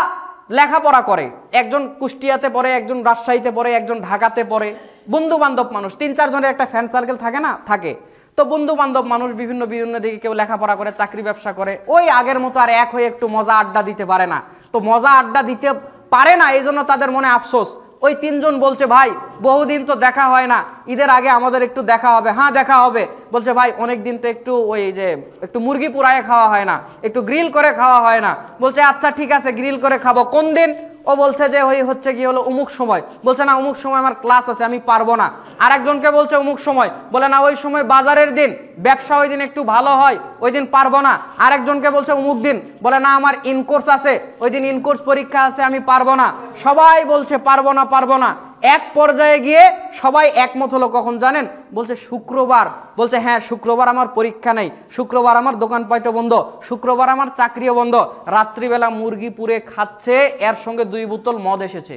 লেখাপড়া করে, একজন কুষ্টিয়াতে পড়ে, একজন রাজশাহীতে পড়ে, একজন ঢাকাতে পড়ে, বন্ধু বান্ধব মানুষ, 3-4 জনের একটা ফ্রেন্ড সার্কেল থাকে না, থাকে তো বন্ধু বান্ধব মানুষ বিভিন্ন বিভিন্ন দিকে, কেউ লেখাপড়া করে, চাকরি ব্যবসা করে, ওই আগের মতো আর এক হয়ে একটু মজা আড্ডা দিতে পারে না। তো মজা আড্ডা দিতে পারে না, এই জন্য তাদের মনে আফসোস। ওই 3 জন বলছে ভাই বহুদিন তো দেখা হয় না, ঈদের আগে আমাদের একটু দেখা হবে। হ্যাঁ দেখা হবে। বলছে ভাই অনেক দিন তো একটু ওই যে একটু মুরগি পুরায়ে খাওয়া হয় না, একটু গ্রিল করে খাওয়া হয় না। বলছে আচ্ছা ঠিক আছে গ্রিল করে খাবো। কোন দিন? ও বলছে যে ওই হচ্ছে কি হলো অমুক সময়, বলছে না অমুক সময় আমার ক্লাস আছে আমি পারবো না। আরেকজনকে বলছে অমুক সময়, বলে না ওই সময় বাজারের দিন, ব্যবসা ওই দিন একটু ভালো হয়, ওই দিন পারবো না। আরেকজনকে বলছে অমুক দিন, বলে না আমার ইনকোর্স আছে, ওই দিন ইনকোর্স পরীক্ষা আছে আমি পারবো না। সবাই বলছে পারবো না পারবো না। এক পর্যায়ে গিয়ে সবাই একমত হলো কখন জানেন? বলছে শুক্রবার। বলছে হ্যাঁ শুক্রবার আমার পরীক্ষা নেই, শুক্রবার আমার দোকানপাটও বন্ধ, শুক্রবার আমার চাকরিও বন্ধ। রাত্রিবেলা মুরগি পুড়ে খাচ্ছে, এর সঙ্গে 2 বোতল মদ এসেছে।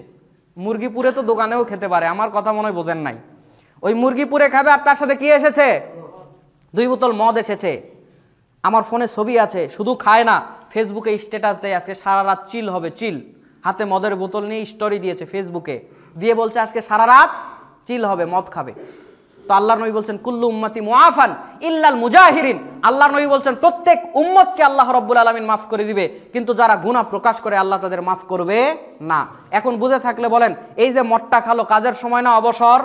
মুরগি পুড়ে তো দোকানেও খেতে পারে, আমার কথা মনে হয় বোঝেন নাই। ওই মুরগি পুড়ে খাবে আর তার সাথে কি এসেছে? 2 বোতল মদ এসেছে। আমার ফোনে ছবি আছে, শুধু খায় না, ফেসবুকে স্ট্যাটাস দেয় আজকে সারা রাত চিল হবে, চিল। হাতে মদের বোতল নিয়ে স্টোরি দিয়েছে ফেসবুকে, দিয়ে বলছে আজকে সারা রাত চিল হবে, মদ খাবে। তো আল্লাহর নবী বলছেন কুল্লু উম্মতি মুআফান ইল্লাল মুজাহিরিন। আল্লাহর নবী বলছেন প্রত্যেক উম্মতকে আল্লাহ রাব্বুল আলামিন মাফ করে দিবে, কিন্তু যারা গুনাহ প্রকাশ করে আল্লাহ তাদের মাফ করবে না। এখন বুঝে থাকলে বলেন, এই যে মদটা খালো কাজের সময় না অবসর?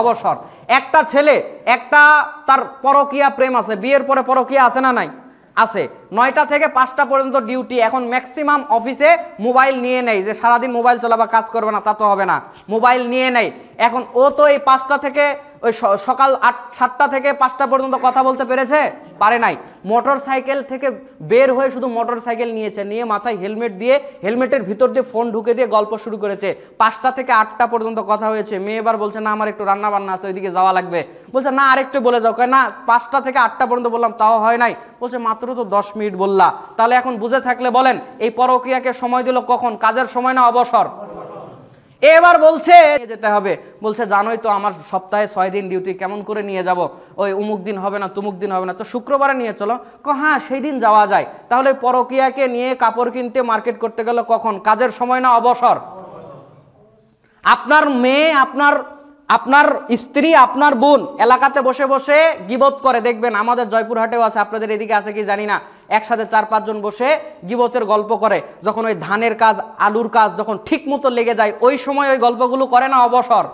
অবসর। একটা ছেলে, একটা তার পরকীয়া প্রেম আছে, বিয়ের পরে পরকীয়া আছে না নাই? আছে। 9টা থেকে 5টা পর্যন্ত ডিউটি। এখন ম্যাক্সিমাম অফিসে মোবাইল নিয়ে নেয়, যে সারাদিন মোবাইল চালাবা কাজ করবে না তা তো হবে না, মোবাইল নিয়ে নেয়। এখন ও তো এই 5টা থেকে ওই সকাল 7টা থেকে 5টা পর্যন্ত কথা বলতে পেরেছে? পারে নাই। মোটর সাইকেল থেকে বের হয়ে শুধু মোটর সাইকেল নিয়েছে, নিয়ে মাথায় হেলমেট দিয়ে হেলমেটের ভিতর দিয়ে ফোন ঢুকে দিয়ে গল্প শুরু করেছে। 5টা থেকে 8টা পর্যন্ত কথা হয়েছে। মেয়ে এবার বলছে না আমার একটু রান্না বান্না আছে, ওইদিকে যাওয়া লাগবে। বলছে না আরেকটু বলে যাও। না 5টা থেকে 8টা পর্যন্ত বললাম তাও হয় নাই। বলছে মাত্র তো 10 মিনিট বললা। তাহলে এখন বুঝে থাকলে বলেন, এই পরকীয়াকে সময় দিল কখন? কাজের সময় না অবসর? এবার বলছে যেতে হবে। বলছে জানোই তো আমার সপ্তাহে 6 দিন ডিউটি, কেমন করে নিয়ে যাব? ওই অমুক দিন হবে না, তুমুক দিন হবে না, তো শুক্রবারে নিয়ে চলো। হ্যাঁ সেই দিন যাওয়া যায়। তাহলে পরকীয়াকে নিয়ে কাপড় কিনতে মার্কেট করতে গেল কখন? কাজের সময় না অবসর? আপনার মেয়ে, আপনার স্ত্রী, আপনার বোন এলাকাতে বসে বসে গিবত করে, দেখবেন আমাদের জয়পুরহাটেও আছে, আপনাদের এদিকে আছে কি জানি না, একসাথে 4-5 জন বসে গিবতের গল্প করে। যখন ওই ধানের কাজ, আলুর কাজ যখন ঠিক মতো লেগে যায়, ওই সময় ওই গল্পগুলো করে না অবসর?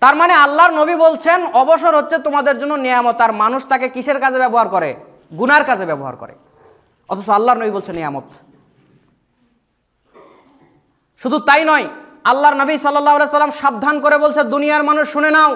তার মানে আল্লাহর নবী বলছেন অবসর হচ্ছে তোমাদের জন্য নিয়ামত। আর মানুষ তাকে কিসের কাজে ব্যবহার করে? গুনার কাজে ব্যবহার করে। অথচ আল্লাহর নবী বলছেন নিয়ামত। শুধু তাই নয়, আল্লাহর নবী সাল্লাল্লাহু আলাইহি সাল্লাম সাবধান করে বলছে দুনিয়ার মানুষ শুনে নাও,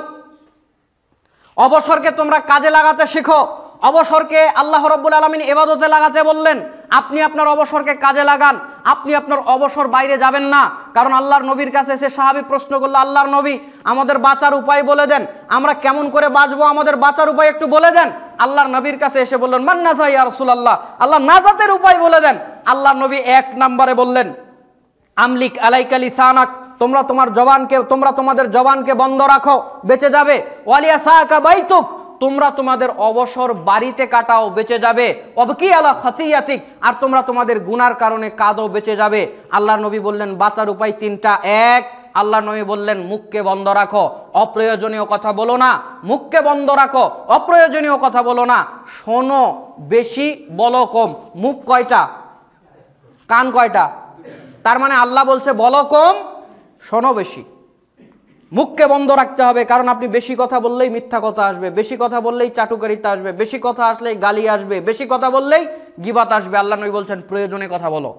অবসরকে তোমরা কাজে লাগাতে শিখো। অবসরকে আল্লাহ রাব্বুল আলামিন ইবাদতে লাগাতে বললেন। আপনি আপনার অবসরকে কাজে লাগান, আপনি আপনার অবসর বাইরে যাবেন না। কারণ আল্লাহর নবীর কাছে এসে সাহাবী প্রশ্ন করলো, আল্লাহর নবী আমাদের বাঁচার উপায় বলে দেন, আমরা কেমন করে বাঁচবো, আমাদের বাঁচার উপায় একটু বলে দেন। আল্লাহর নবীর কাছে এসে বললেন মান নাজা ইয়া রাসূলুল্লাহ, আল্লাহ নাজাতের উপায় বলে দেন। আল্লাহর নবী 1 নম্বরে বললেন আমলিক আলাইকা লিসানাক, তোমরা তোমাদের জবানকে বন্ধ রাখো, বেঁচে যাবে। ওয়ালিয়াসাকা বাইতুক, তোমরা তোমাদের অবসর বাড়িতে কাটাও, বেঁচে যাবে। অবকি আলা খাতিয়াতিক, আর তোমরা তোমাদের গুনার কারণে কাঁদো, বেঁচে যাবে। আল্লাহর নবী বললেন বাঁচার উপায় 3টা। 1, আল্লাহর নবী বললেন মুখকে বন্ধ রাখো, অপ্রয়োজনীয় কথা বলো না। মুখকে বন্ধ রাখো, অপ্রয়োজনীয় কথা বলো না। শোনো বেশি, বলো কম। মুখ কয়টা? কান কয়টা? তার মানে আল্লাহ বলছে বলো কম, শোনো বেশি। মুখকে বন্ধ রাখতে হবে, কারণ আপনি বেশি কথা বললেই মিথ্যা কথা আসবে, বেশি কথা বললেই চাটুকারিতা আসবে, বেশি কথা আসলেই গালি আসবে, বেশি কথা বললেই গীবাত আসবে। আল্লাহ নবী বলছেন প্রয়োজনে কথা বলো।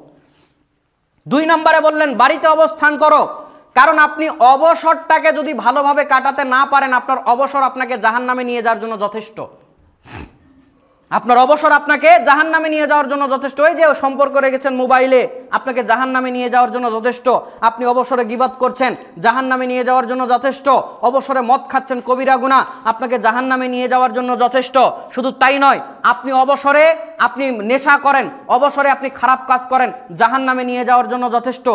2 নম্বরে বললেন বাড়িতে অবস্থান করো, কারণ আপনি অবসরটাকে যদি ভালোভাবে কাটাতে না পারেন, আপনার অবসর আপনাকে জাহান্নামে নিয়ে যাওয়ার জন্য যথেষ্ট। আপনার অবসর আপনাকে জাহান্নামে নিয়ে যাওয়ার জন্য যথেষ্ট। ওই যে সম্পর্ক রেখেছেন মোবাইলে, আপনাকে জাহান্নামে নিয়ে যাওয়ার জন্য যথেষ্ট। আপনি অবসরে গীবাত করছেন, জাহান্নামে নিয়ে যাওয়ার জন্য যথেষ্ট। অবসরে মদ খাচ্ছেন, কবিরা গুনাহ, আপনাকে জাহান্নামে নিয়ে যাওয়ার জন্য যথেষ্ট। শুধু তাই নয়, আপনি অবসরে আপনি নেশা করেন, অবসরে আপনি খারাপ কাজ করেন, জাহান্নামে নিয়ে যাওয়ার জন্য যথেষ্ট।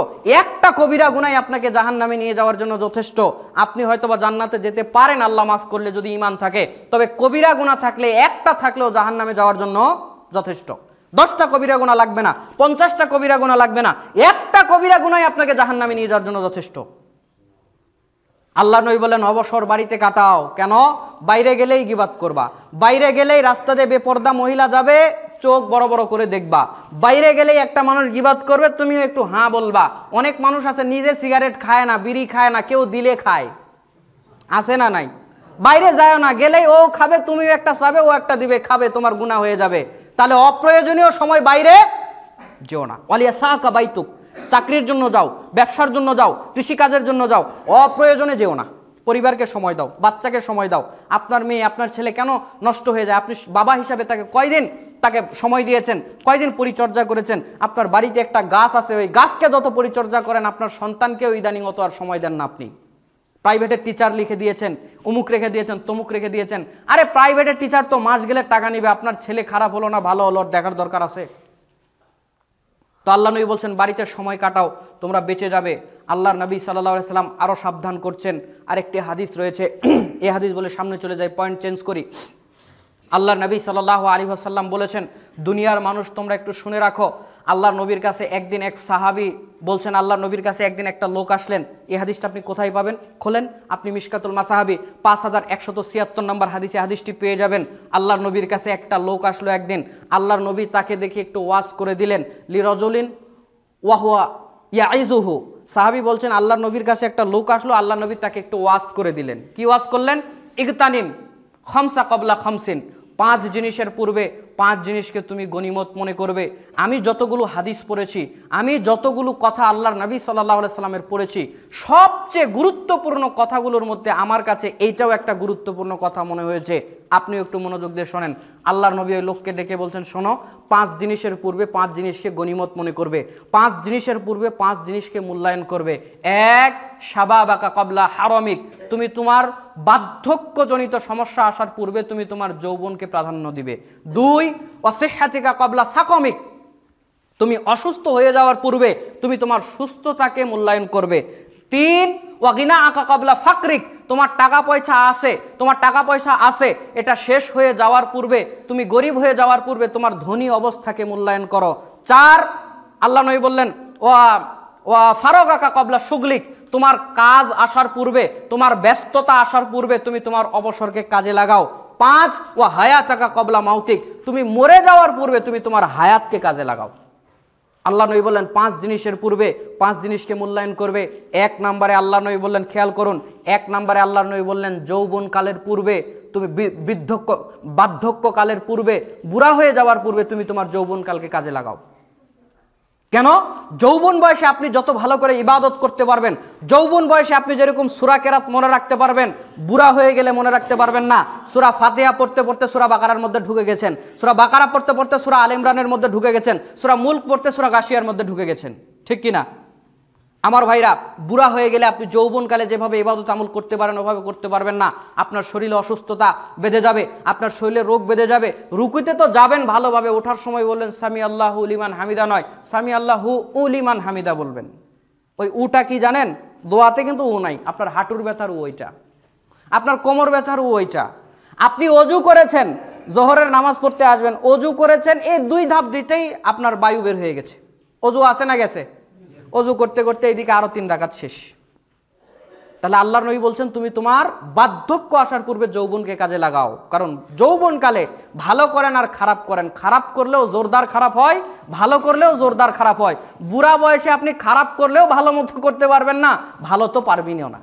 একটা কবিরা গুনাহ আপনাকে জাহান্নামে নিয়ে যাওয়ার জন্য যথেষ্ট। আপনি হয়তোবা জান্নাতে যেতে পারেন আল্লাহ মাফ করলে, যদি ঈমান থাকে, তবে কবিরা গুনাহ থাকলে, একটা থাকলেও জাহান্নামে যাওয়ার জন্য যথেষ্ট। 10টা কবিরা গুনাহ লাগবে না, 50টা কবিরা গুনাহ লাগবে না, একটা কবিরা গুনাহই আপনাকে জাহান্নামে নিয়ে যাওয়ার জন্য যথেষ্ট। আল্লাহ নবী বলেন অবসর বাড়িতে কাটাও। কেন? বাইরে গেলেই গীবাত করবা, বাইরে গেলেই রাস্তা দিয়ে বেপর্দা মহিলা যাবে, চোখ বড় বড় করে দেখবা। বাইরে গেলেই একটা মানুষ গীবাত করবে, তুমিও একটু হ্যাঁ বলবা। অনেক মানুষ আছে নিজে সিগারেট খায় না, বিড়ি খায় না, কেউ দিলে খায়, আছে না নাই? বাইরে যায় না, গেলেই ও খাবে, তুমিও একটা চাবে, ও একটা দিবে, খাবে, তোমার গুনাহ হয়ে যাবে। তাহলে অপ্রয়োজনীয় সময় বাইরে যেও না। ওয়ালিয়াসাকা বাইতুক, চাকরির জন্য যাও, ব্যবসার জন্য যাও, কৃষিকাজের জন্য যাও, অপ্রয়োজনে যেও না। পরিবারকে সময় দাও, বাচ্চাকে সময় দাও। আপনার মেয়ে, আপনার ছেলে কেন নষ্ট হয়ে যায়? আপনি বাবা হিসাবে তাকে কয়দিন তাকে সময় দিয়েছেন, কয়দিন পরিচর্যা করেছেন? আপনার বাড়িতে একটা গাছ আছে, ওই গাছকে যত পরিচর্যা করেন আপনার সন্তানকেও ইদানিং অত আর সময় দেন না। আপনি প্রাইভেটের টিচার লিখে দিয়েছেন, অমুক রেখে দিয়েছেন, তমুক রেখে দিয়েছেন। আরে প্রাইভেটের টিচার তো মাস গেলে টাকা নিবে, আপনার ছেলে খারাপ হলো না ভালো হলো দেখার দরকার আছে? তো আল্লাহ নবী বলছেন বাড়িতে সময় কাটাও, তোমরা বেঁচে যাবে। আল্লাহর নবী সাল্লাল্লাহু আলাইহি সাল্লাম আরও সাবধান করছেন। আরেকটি হাদিস রয়েছে, এই হাদিস বলে সামনে চলে যাই, পয়েন্ট চেঞ্জ করি। আল্লাহর নবী সাল্লাল্লাহু আলাইহি ওয়াসাল্লাম বলেছেন, দুনিয়ার মানুষ তোমরা একটু শুনে রাখো। আল্লাহর নবীর কাছে একদিন এক সাহাবী বলছেন, আল্লাহর নবীর কাছে একদিন একটা লোক আসলেন। এই হাদিসটা আপনি কোথায় পাবেন? খোলেন আপনি মিশকাতুল মাসাহাবি 5176 নম্বর হাদিসে হাদিসটি পেয়ে যাবেন। আল্লাহর নবীর কাছে একটা লোক আসলো একদিন। আল্লাহর নবী তাকে দেখে একটু ওয়াজ করে দিলেন। লিরজুলিন ওয়াহুয়া ইয়াইজুহু, সাহাবী বলছেন আল্লাহর নবীর কাছে একটা লোক আসলো, আল্লাহর নবী তাকে একটু ওয়াজ করে দিলেন। কি ওয়াজ করলেন? ইগতানিম খামসা ক্বাবলা খামসিন, 5 জিনিসের পূর্বে 5 জিনিসকে তুমি গনিমত মনে করবে। আমি যতগুলো হাদিস পড়েছি, আমি যতগুলো কথা আল্লাহর নবী সাল্লাল্লাহু আলাইহি সাল্লামের পড়েছি, সবচেয়ে গুরুত্বপূর্ণ কথাগুলোর মধ্যে আমার কাছে এইটাও একটা গুরুত্বপূর্ণ কথা মনে হয়েছে। আপনিও একটু মনোযোগ দিয়ে শোনেন। আল্লাহর নবী ওই লোককে ডেকে বলছেন, শোনো, 5 জিনিসের পূর্বে 5 জিনিসকে গনিমত মনে করবে, 5 জিনিসের পূর্বে 5 জিনিসকে মূল্যায়ন করবে। 1 শাবাবাকা ক্বাবলা হারামিক, তুমি তোমার বার্ধক্যজনিত সমস্যা আসার পূর্বে তুমি তোমার যৌবনকে প্রাধান্য দিবে। 2 ওয়াসিহ্হাতিকা ক্বাবলা সাকমিক, তুমি অসুস্থ হয়ে যাওয়ার পূর্বে তুমি তোমার সুস্থতাকে মূল্যায়ন করবে। 3 ওয়াগিনাআকা ক্বাবলা ফাকরিক, তোমার টাকা পয়সা আছে, এটা শেষ হয়ে যাওয়ার পূর্বে, তুমি গরিব হয়ে যাওয়ার পূর্বে তোমার ধনী অবস্থাকে মূল্যায়ন করো। 4 আল্লাহ নবী বললেন ওয়া ফারাগাকা ক্বাবলা শুগলিক, তোমার কাজ আসার পূর্বে, তোমার ব্যস্ততা আসার পূর্বে তুমি তোমার অবসরকে কাজে লাগাও। 5 ওয়া হায়াতাকা ক্বাবলা মাউতিক, তুমি মরে যাওয়ার পূর্বে তুমি তোমার হায়াতকে কাজে লাগাও। আল্লাহ নবী বললেন 5 জিনিসের পূর্বে 5 জিনিসকে মূল্যায়ন করবে। 1 নম্বরে আল্লাহ নবী বললেন, খেয়াল করুন, 1 নম্বরে আল্লাহ নবী বললেন যৌবন কালের পূর্বে, তুমি বার্ধক্যকালের পূর্বে, বুড়া হয়ে যাওয়ার পূর্বে তুমি তোমার যৌবনকালকে কাজে লাগাও। কেন? যৌবন বয়সে আপনি যত ভালো করে ইবাদত করতে পারবেন, যৌবন বয়সে আপনি যেরকম সূরা কেরাত মনে রাখতে পারবেন, বুড়া হয়ে গেলে মনে রাখতে পারবেন না। সূরা ফাতিহা পড়তে পড়তে সূরা বাকারার মধ্যে ঢুকে গেছেন, সূরা বাকারা পড়তে পড়তে সূরা আল ইমরানের মধ্যে ঢুকে গেছেন, সূরা মুলক পড়তে সূরা গাশিয়ার মধ্যে ঢুকে গেছেন, ঠিক কি না? আমার ভাইরা, বুড়া হয়ে গেলে আপনি যৌবনকালে যেভাবে ইবাদত আমল করতে পারেন ওভাবে করতে পারবেন না। আপনার শরীরে অসুস্থতা বেঁধে যাবে, আপনার শরীরে রোগ বেঁধে যাবে। রুকুতে তো যাবেন ভালোভাবে, ওঠার সময় বললেন সামি আল্লাহু লিমান হামিদা নয়, সামি আল্লাহু লিমান হামিদা বলবেন। ওই উটা কি জানেন? দোয়াতে কিন্তু উ নাই। আপনার হাঁটুর ব্যথার উ ওইটা, আপনার কোমর ব্যথার উ ওইটা। আপনি অজু করেছেন, জোহরের নামাজ পড়তে আসবেন, অজু করেছেন, এই 2 ধাপ দিতেই আপনার বায়ু বের হয়ে গেছে। অজু আছে না গেছে? অজু করতে করতে এইদিকে আরো 3 রাকাত শেষ। তাহলে আল্লাহর নবী বলছেন তুমি তোমার বার্ধক্য আসার পূর্বে যৌবনকে কাজে লাগাও। কারণ যৌবনকালে ভালো করেন আর খারাপ করেন, খারাপ করলেও জোরদার খারাপ হয়, ভালো করলেও জোরদার খারাপ হয়। বুড়া বয়সে আপনি খারাপ করলেও ভালো মতো করতে পারবেন না, ভালো তো পারবেনও না,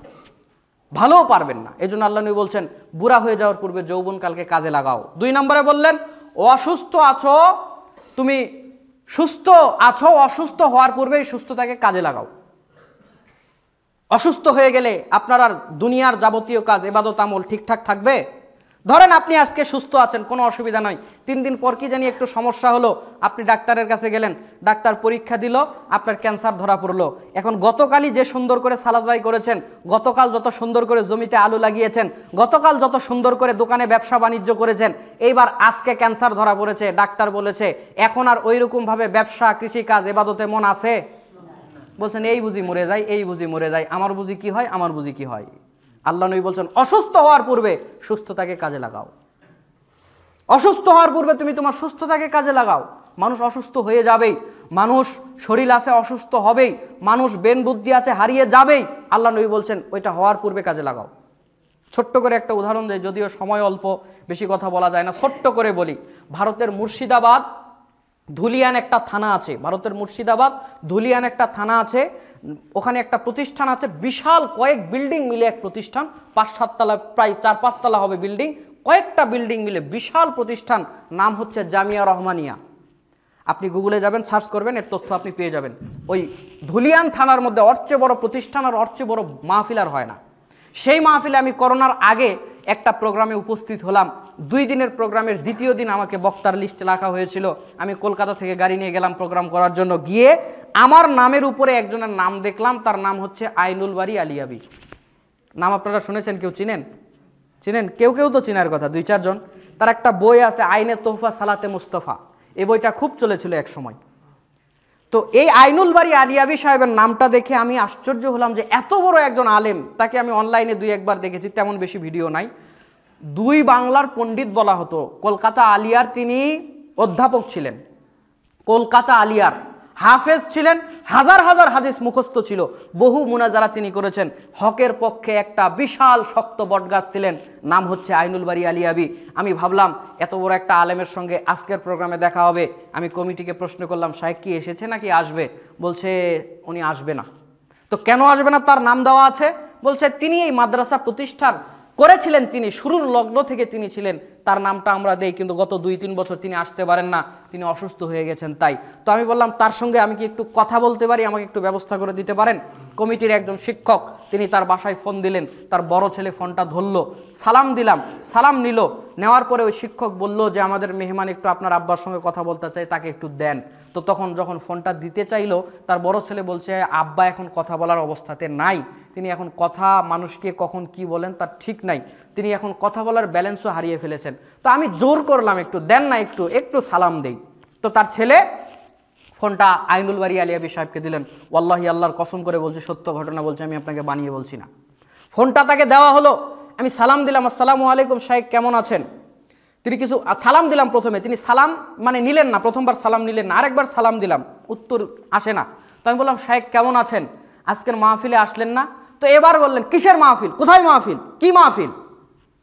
ভালোও পারবেন না। এই জন্য আল্লাহ নবী বলছেন বুড়া হয়ে যাওয়ার পূর্বে যৌবনকালকে কাজে লাগাও। 2 নম্বরে বললেন অসুস্থ আছো, তুমি সুস্থ আছো, অসুস্থ হওয়ার পূর্বেই সুস্থতাকে কাজে লাগাও। অসুস্থ হয়ে গেলে আপনার আর দুনিয়ার যাবতীয় কাজ ইবাদত আমল ঠিকঠাক থাকবে? ধরেন আপনি আজকে সুস্থ আছেন, কোনো অসুবিধা নয়, 3 দিন পর কি জানি একটু সমস্যা হলো, আপনি ডাক্তারের কাছে গেলেন, ডাক্তার পরীক্ষা দিল, আপনার ক্যান্সার ধরা পড়লো। এখন গতকালই যে সুন্দর করে সালাদ করেছেন, গতকাল যত সুন্দর করে জমিতে আলু লাগিয়েছেন, গতকাল যত সুন্দর করে দোকানে ব্যবসা বাণিজ্য করেছেন, এইবার আজকে ক্যান্সার ধরা পড়েছে। ডাক্তার বলেছে এখন আর ওইরকমভাবে ব্যবসা কৃষিকাজ ইবাদতে মন আছে? বলছেন এই বুঝি মরে যায়, এই বুঝি মরে যায়, আমার বুঝি কি হয়, আমার বুঝি কি হয়। আল্লাহ নবী বলছেন অসুস্থ হওয়ার পূর্বে সুস্থতাকে কাজে লাগাও। অসুস্থ হওয়ার পূর্বে তুমি তোমার সুস্থতাকে কাজে লাগাও। মানুষ অসুস্থ হয়ে যাবেই, মানুষ শরীর আছে অসুস্থ হবেই, মানুষ বেন বুদ্ধি আছে হারিয়ে যাবেই। আল্লাহ নবী বলছেন ওইটা হওয়ার পূর্বে কাজে লাগাও। ছোট্ট করে একটা উদাহরণ দেয়, যদিও সময় অল্প, বেশি কথা বলা যায় না, ছোট্ট করে বলি। ভারতের মুর্শিদাবাদ ধুলিয়ান একটা থানা আছে, ভারতের মুর্শিদাবাদ ধুলিয়ান একটা থানা আছে, ওখানে একটা প্রতিষ্ঠান আছে, বিশাল কয়েক বিল্ডিং মিলে এক প্রতিষ্ঠান, 5-7 তলা, প্রায় 4-5 তলা হবে বিল্ডিং, কয়েকটা বিল্ডিং মিলে বিশাল প্রতিষ্ঠান, নাম হচ্ছে জামিয়া রহমানিয়া। আপনি গুগলে যাবেন, সার্চ করবেন, এর তথ্য আপনি পেয়ে যাবেন। ওই ধুলিয়ান থানার মধ্যে ওর চেয়ে বড় প্রতিষ্ঠান আর ওর চেয়ে বড় মাহফিল আর হয় না। সেই মাহফিলে আমি করোনার আগে একটা প্রোগ্রামে উপস্থিত হলাম। 2 দিনের প্রোগ্রামের দ্বিতীয় দিন আমাকে বক্তার লিস্টে রাখা হয়েছিল। আমি কলকাতা থেকে গাড়ি নিয়ে গেলাম প্রোগ্রাম করার জন্য। গিয়ে আমার নামের উপরে একজনের নাম দেখলাম, তার নাম হচ্ছে আইনুল বারী আলিয়াবী। নাম আপনারা শুনেছেন? কেউ চিনেন? চিনেন? কেউ কেউ তো চিনার কথা, 2-4 জন। তার একটা বই আছে আইনে তোহফা সালাতে মুস্তফা, এই বইটা খুব চলেছিল এক সময়। তো এই আইনুল বারী আলিয়াবী সাহেবের নামটা দেখে আমি আশ্চর্য হলাম যে এত বড় একজন আলেম। তাকে আমি অনলাইনে 2-1 বার দেখেছি, তেমন বেশি ভিডিও নাই। 2 বাংলার পণ্ডিত বলা হতো। কলকাতা আলিয়ার তিনি অধ্যাপক ছিলেন, কলকাতা আলিয়ার হাফেজ ছিলেন, হাজার হাজার হাদিস মুখস্থ ছিল, বহু মুনাজারা তিনি করেছেন। হকের পক্ষে একটা বিশাল শক্ত বটগাছ ছিলেন, নাম হচ্ছে আইনুল বারী আলিয়াবী। আমি ভাবলাম এত বড় একটা আলেমের সঙ্গে আজকের প্রোগ্রামে দেখা হবে। আমি কমিটিকে প্রশ্ন করলাম, শায়েখ কি এসেছে নাকি আসবে? বলছে উনি আসবে না। তো কেন আসবে না? তার নাম দেওয়া আছে। বলছে তিনি এই মাদ্রাসা প্রতিষ্ঠার করেছিলেন, তিনি শুরুর লগ্ন থেকে তিনি ছিলেন, তার নামটা আমরা দেই, কিন্তু গত 2-3 বছর তিনি আসতে পারেন না, তিনি অসুস্থ হয়ে গেছেন তাই। তো আমি বললাম তার সঙ্গে আমি কি একটু কথা বলতে পারি, আমাকে একটু ব্যবস্থা করে দিতে পারেন? কমিটির একজন শিক্ষক তিনি তার বাসায় ফোন দিলেন, তার বড় ছেলে ফোনটা ধরলো, সালাম দিলাম, সালাম নিল। নেওয়ার পরে ওই শিক্ষক বলল যে আমাদের মেহমান একটু আপনার আব্বার সঙ্গে কথা বলতে চাই, তাকে একটু দেন। তো তখন যখন ফোনটা দিতে চাইলো, তার বড় ছেলে বলছে আব্বা এখন কথা বলার অবস্থাতে নাই, তিনি এখন কথা মানুষকে কখন কি বলেন তার ঠিক নাই, তিনি এখন কথা বলার ব্যালেন্সও হারিয়ে ফেলেছেন। তো আমি জোর করলাম একটু দেন না, একটু একটু সালাম দেই। তো তার ছেলে ফোনটা আইনুল বারী আলিয়াবী সাহেবকে দিলেন। ওয়াল্লাহি আল্লাহর কসম করে বলছি, সত্য ঘটনা বলছি, আমি আপনাকে বানিয়ে বলছি না। ফোনটা তাকে দেওয়া হলো, আমি সালাম দিলাম, আসসালামু আলাইকুম শাইখ, কেমন আছেন? তিনি কিছু সালাম দিলাম প্রথমে, তিনি সালাম মানে নিলেন না, প্রথমবার সালাম নিলেন না, আরেকবার সালাম দিলাম, উত্তর আসে না। তো আমি বললাম শাইখ কেমন আছেন, আজকের মাহফিলে আসলেন না? তো এবার বললেন কিসের মাহফিল, কোথায় মাহফিল, কি মাহফিল,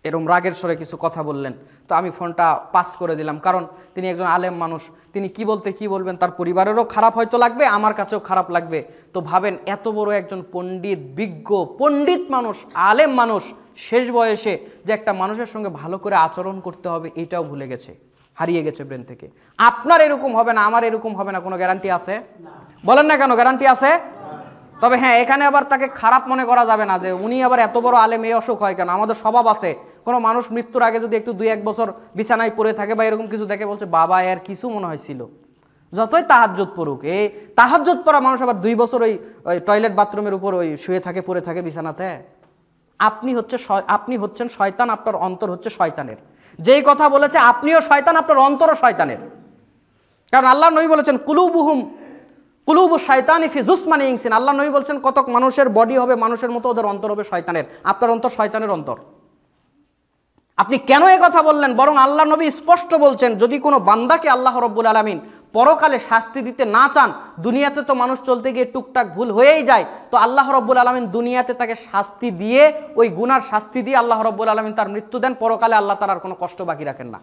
এরকম রাগের স্বরে কিছু কথা বললেন। তো আমি ফোনটা পাস করে দিলাম, কারণ তিনি একজন আলেম মানুষ, তিনি কি বলতে কি বলবেন তার পরিবারেরও খারাপ হয়তো লাগবে, আমার কাছেও খারাপ লাগবে। তো ভাবেন এত বড় একজন পণ্ডিত, বিজ্ঞ পণ্ডিত মানুষ, আলেম মানুষ, শেষ বয়সে যে একটা মানুষের সঙ্গে ভালো করে আচরণ করতে হবে এটাও ভুলে গেছে, হারিয়ে গেছে ব্রেন থেকে। আপনার এরকম হবে না, আমার এরকম হবে না, কোনো গ্যারান্টি আছে? বলেন না কেন, গ্যারান্টি আছে? তবে হ্যাঁ, এখানে আবার তাকে খারাপ মনে করা যাবে না যে উনি আবার এত বড় আলেম, এই অসুখ হয় কেন। আমাদের স্বভাব আছে, কোনো মানুষ মৃত্যুর আগে যদি একটু 2-1 বছর বিছানায় পড়ে থাকে বা এরকম কিছু দেখে, বলছে বাবা এর কিছু মনে হয়েছিল, যতই তাহাজ্জুদ পড়ুক। এই তাহাজ্জুদ পড়া মানুষ আবার 2 বছর ওই টয়লেট বাথরুমের উপর ওই শুয়ে থাকে, পড়ে থাকে বিছানাতে। আপনি হচ্ছেন শয়তান, আপনার অন্তর হচ্ছে শয়তানের। যেই কথা বলেছে আপনিও শয়তান, আপনার অন্তরও শয়তানের। কারণ আল্লাহ নবী বলেছেন কুলুবু শয়তানি ফি জুসমানি ইনসিন। আল্লাহ নবী বলছেন কতক মানুষের বডি হবে মানুষের মতো, ওদের অন্তর হবে শয়তানের। আপনার অন্তর শয়তানের অন্তর। আপনি কেন এই কথা বললেন? বরং আল্লাহ নবী স্পষ্ট বলছেন, যদি কোনো বান্দাকে আল্লাহ রাব্বুল আলামিন পরকালে শাস্তি দিতে না চান, দুনিয়াতে তো মানুষ চলতে গিয়ে টুকটাক ভুল হয়েই যায়, তো আল্লাহ রাব্বুল আলামিন দুনিয়াতে তাকে শাস্তি দিয়ে, ওই গুনার শাস্তি দিয়ে আল্লাহ রাব্বুল আলামিন তার মৃত্যু দেন, পরকালে আল্লাহ তার আর কোনো কষ্ট বাকি রাখেন না।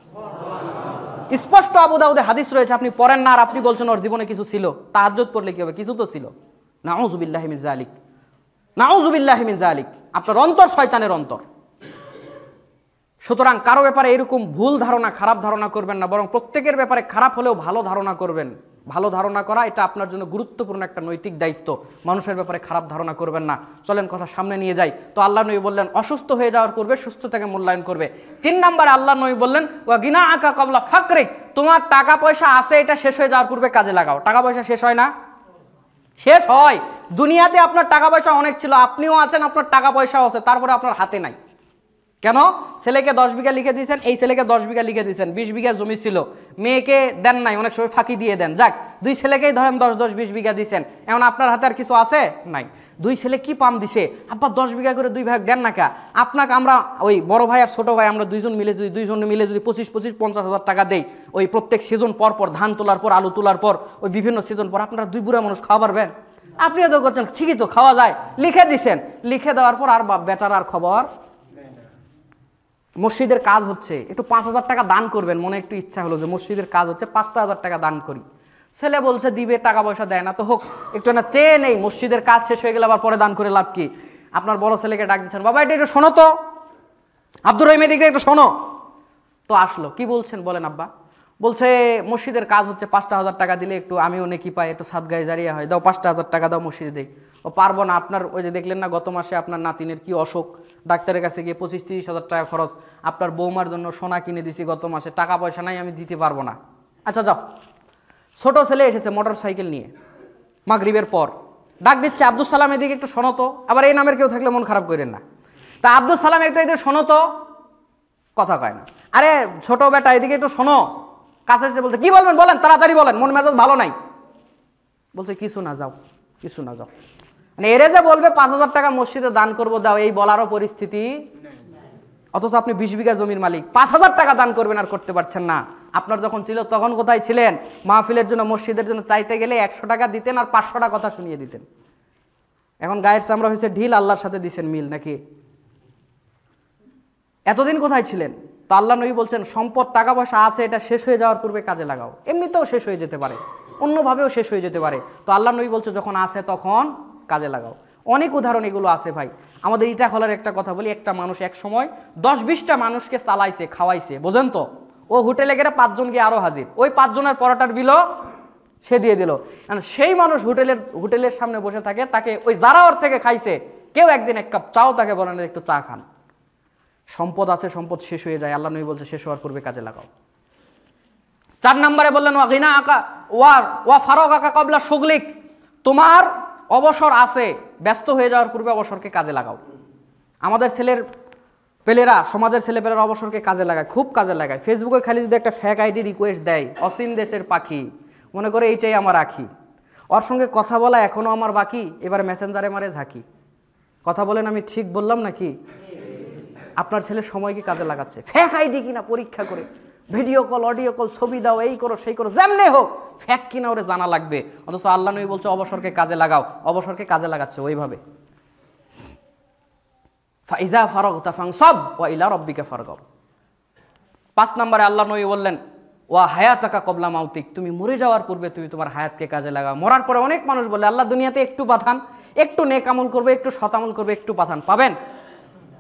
স্পষ্ট আবু দাউদে হাদিস রয়েছে, আপনি পড়েন না আর আপনি বলছেন ওর জীবনে কিছু ছিল। তাহাজ্জুদ পড়লে কি হবে? কিছু তো ছিল। নাউযুবিল্লাহি মিন যালিক, নাউযুবিল্লাহি মিন যালিক। আপনার অন্তর শয়তানের অন্তর। সুতরাং কারো ব্যাপারে এরকম ভুল ধারণা, খারাপ ধারণা করবেন না, বরং প্রত্যেকের ব্যাপারে খারাপ হলেও ভালো ধারণা করবেন। ভালো ধারণা করা এটা আপনার জন্য গুরুত্বপূর্ণ একটা নৈতিক দায়িত্ব। মানুষের ব্যাপারে খারাপ ধারণা করবেন না। চলেন কথা সামনে নিয়ে যাই। তো আল্লাহ নবী বললেন অসুস্থ হয়ে যাওয়ার পূর্বে সুস্থতাকে মূল্যায়ন করবে। 3 নম্বরে আল্লাহ নবী বললেন ওয়া গিনা আকা ক্বাবলা ফাকরিক, তোমার টাকা পয়সা আছে এটা শেষ হয়ে যাওয়ার পূর্বে কাজে লাগাও। টাকা পয়সা শেষ হয় না? শেষ হয়। দুনিয়াতে আপনার টাকা পয়সা অনেক ছিল, আপনিও আছেন, আপনার টাকা পয়সাও আছে, তারপরে আপনার হাতে নাই। কেন? ছেলেকে 10 বিঘা লিখে দিয়েছেন, এই ছেলেকে 10 বিঘা লিখে দিয়েছেন, 20 বিঘা জমি ছিল, মেয়েকে দেন নাই, অনেক সময় ফাঁকি দিয়ে দেন। যাক, 2 ছেলেকেই ধরেন 10-20 বিঘা দিয়েছেন, এখন আপনার হাতে আর কিছু আছে নাই। 2 ছেলে কি পাম দিছে, আব্বা 10 বিঘা করে 2 ভাগ দেন না কা। আপনাকে আমরা ওই বড় ভাই আর ছোট ভাই আমরা দুইজন মিলে যদি 25-50,000 টাকা দেই, ওই প্রত্যেক সিজন পর পর, ধান তোলার পর, আলু তোলার পর, ওই বিভিন্ন সিজন পর, আপনারা 2 বুড়া মানুষ খাওয়া পারবেন? আপনিও তো করছেন, ঠিকই তো খাওয়া যায়, লিখে দিছেন। লিখে দেওয়ার পর আর বেটার আর খবর। মসজিদের কাজ হচ্ছে, একটু 5,000 টাকা দান করবেন, মনে একটু ইচ্ছা হলো যে মসজিদের কাজ হচ্ছে, 5,000 টাকা দান করি। ছেলে বলছে দিবে, টাকা পয়সা দেয় না, তো হোক, একটু না চেয়ে নেই, মসজিদের কাজ শেষ হয়ে গেলে আবার পরে দান করে লাভ কি? আপনার বড় ছেলেকে ডাক দিচ্ছেন, বাবা এটা একটু শোনো তো, আব্দুর রহিম এদিকে একটু শোনো। তো আসলো, কি বলছেন বলেন আব্বা? বলছে মসজিদের কাজ হচ্ছে, 5,000 টাকা দিলে একটু আমিও নেকি পাই, একটু সাদগায়ে জারিয়া হয়, দাও 5,000 টাকা দাও, মসজিদে দেই। ও পারবো না, আপনার ওই যে দেখলেন না গত মাসে আপনার নাতিনের কি অসুখ, ডাক্তারের কাছে গিয়ে 25-30 হাজার টাকা খরচ, আপনার বৌমার জন্য সোনা কিনে দিছি গত মাসে, টাকা পয়সা নাই, আমি দিতে পারবো না। আচ্ছা যাও। ছোট ছেলে এসেছে মোটর সাইকেল নিয়ে মাগরিবের পর, ডাক দিচ্ছে, আব্দুল সালাম এদিকে একটু শোনো তো। আবার এই নামের কেউ থাকলে মন খারাপ করেন না। তা আব্দুল সালাম একটু এদিকে শোনো তো, কথা কয় না। আরে ছোট বেটা এদিকে একটু শোনো, কাছে এসে বলছে কি বলবেন বলেন, তাড়াতাড়ি বলেন, মন মেজাজ ভালো নাই। বলছে কিছু না, যাও কিছু না, যাও। মানে এরে যে বলবে 5,000 টাকা মসজিদে দান করবো দাও, এই বলারও পরিস্থিতি, অথচ আপনি 20 বিঘা জমির মালিক, 5,000 টাকা দান করবেন আর করতে পারছেন না। আপনার যখন ছিল তখন কোথায় ছিলেন? মাহফিলের জন্য মসজিদের জন্য চাইতে গেলে 100 টাকা দিতেন আর 500টা কথা শুনিয়ে দিতেন। এখন গায়ের চামড়া হয়েছে ঢিল, আল্লাহর সাথে দিছেন মিল নাকি? এতদিন কোথায় ছিলেন? তো আল্লাহ নবী বলছেন সম্পদ টাকা পয়সা আছে, এটা শেষ হয়ে যাওয়ার পূর্বে কাজে লাগাও। এমনিতেও শেষ হয়ে যেতে পারে, অন্যভাবেও শেষ হয়ে যেতে পারে। তো আল্লাহ নবী বলছে যখন আছে তখন কাজে লাগাও। অনেক উদাহরণ এগুলো আছে ভাই। আমাদের ইটা হলার একটা কথা বলি, একটা মানুষ এক সময় 10-20টা মানুষকে চালাইছে, খাওয়াইছে, বোঝেন তো? ও হোটেলে গেলে 5 জন গিয়ে আরো হাজির, ওই 5 জনের পরোটার বিলও সে দিয়ে দিল। সেই মানুষ হোটেলের সামনে বসে থাকে, তাকে ওই যারা ওর থেকে খাইছে কেউ একদিন 1 কাপ চাও তাকে বলেন একটু চা খান। সম্পদ আছে, সম্পদ শেষ হয়ে যায়, আল্লাহ নবী বলছে শেষ হওয়ার পূর্বে কাজে লাগাও। 4 নম্বরে বললেন ওয়া গিনা আকা ওয়া ফারাগ আকা ক্বাবলা শুগলিক, তোমার অবসর আছে, ব্যস্ত হয়ে যাওয়ার পূর্বে অবসরকে কাজে লাগাও। আমাদের পেলেরা, সমাজের ছেলেপেলেরা অবসরকে কাজে লাগায়, খুব কাজে লাগায়। ফেসবুকে খালি যদি একটা ফেক আইডি রিকোয়েস্ট দেয়, অসীম দেশের পাখি, মনে করে এইটাই আমার আখি, ওর সঙ্গে কথা বলা এখনো আমার বাকি, এবার মেসেঞ্জারে মারে ঝাঁকি। কথা বলেন আমি ঠিক বললাম নাকি? আপনার ছেলে সময়কে কাজে লাগাচ্ছে, ফেক আইডি কিনা পরীক্ষা করে, ভিডিও কল, অডিও কল, ছবি দাও, এই করো সেই করো, যেমনে হোক ফেক কিনা ওরে জানা লাগবে। অথচ আল্লাহ নবী বলছে অবসরকে কাজে লাগাও, অবসরকে কাজে লাগাচ্ছে ওইভাবে। ফাইজা ফারাগতা ফানসাব ওয়া ইলা রাব্বিকা ফারগাব। 5 নম্বরে আল্লাহ নবী বললেন ওয়া হায়াতাকা ক্বাবলা মাউতিক, তুমি মরে যাওয়ার পূর্বে তুমি তোমার হায়াতকে কাজে লাগাও। মরার পরে অনেক মানুষ বলে আল্লাহ দুনিয়াতে একটু পাঠান, একটু নেক আমল করবে, একটু সৎ আমল করবে, একটু পাঠান, পাবেন?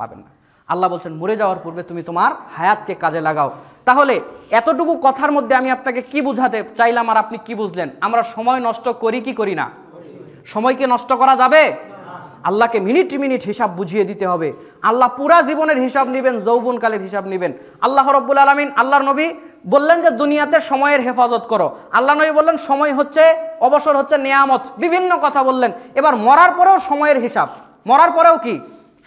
পাবেন না। আল্লাহ বলছেন মরে যাওয়ার পূর্বে তুমি তোমার হায়াতকে কাজে লাগাও। তাহলে এতটুকু কথার মধ্যে আমি আপনাকে কি বুঝাতে চাইলাম আর আপনি কি বুঝলেন? আমরা সময় নষ্ট করি কি করি না? সময়কে নষ্ট করা যাবে? আল্লাহকে মিনিট মিনিট হিসাব বুঝিয়ে দিতে হবে। আল্লাহ পুরা জীবনের হিসাব নেবেন, যৌবনকালের হিসাব নেবেন। আল্লাহ রাব্বুল আলামিন, আল্লাহর নবী বললেন যে দুনিয়াতে সময়ের হেফাজত করো। আল্লাহ নবী বললেন সময় হচ্ছে, অবসর হচ্ছে নিয়ামত, বিভিন্ন কথা বললেন। এবার মরার পরেও সময়ের হিসাব, মরার পরেও কি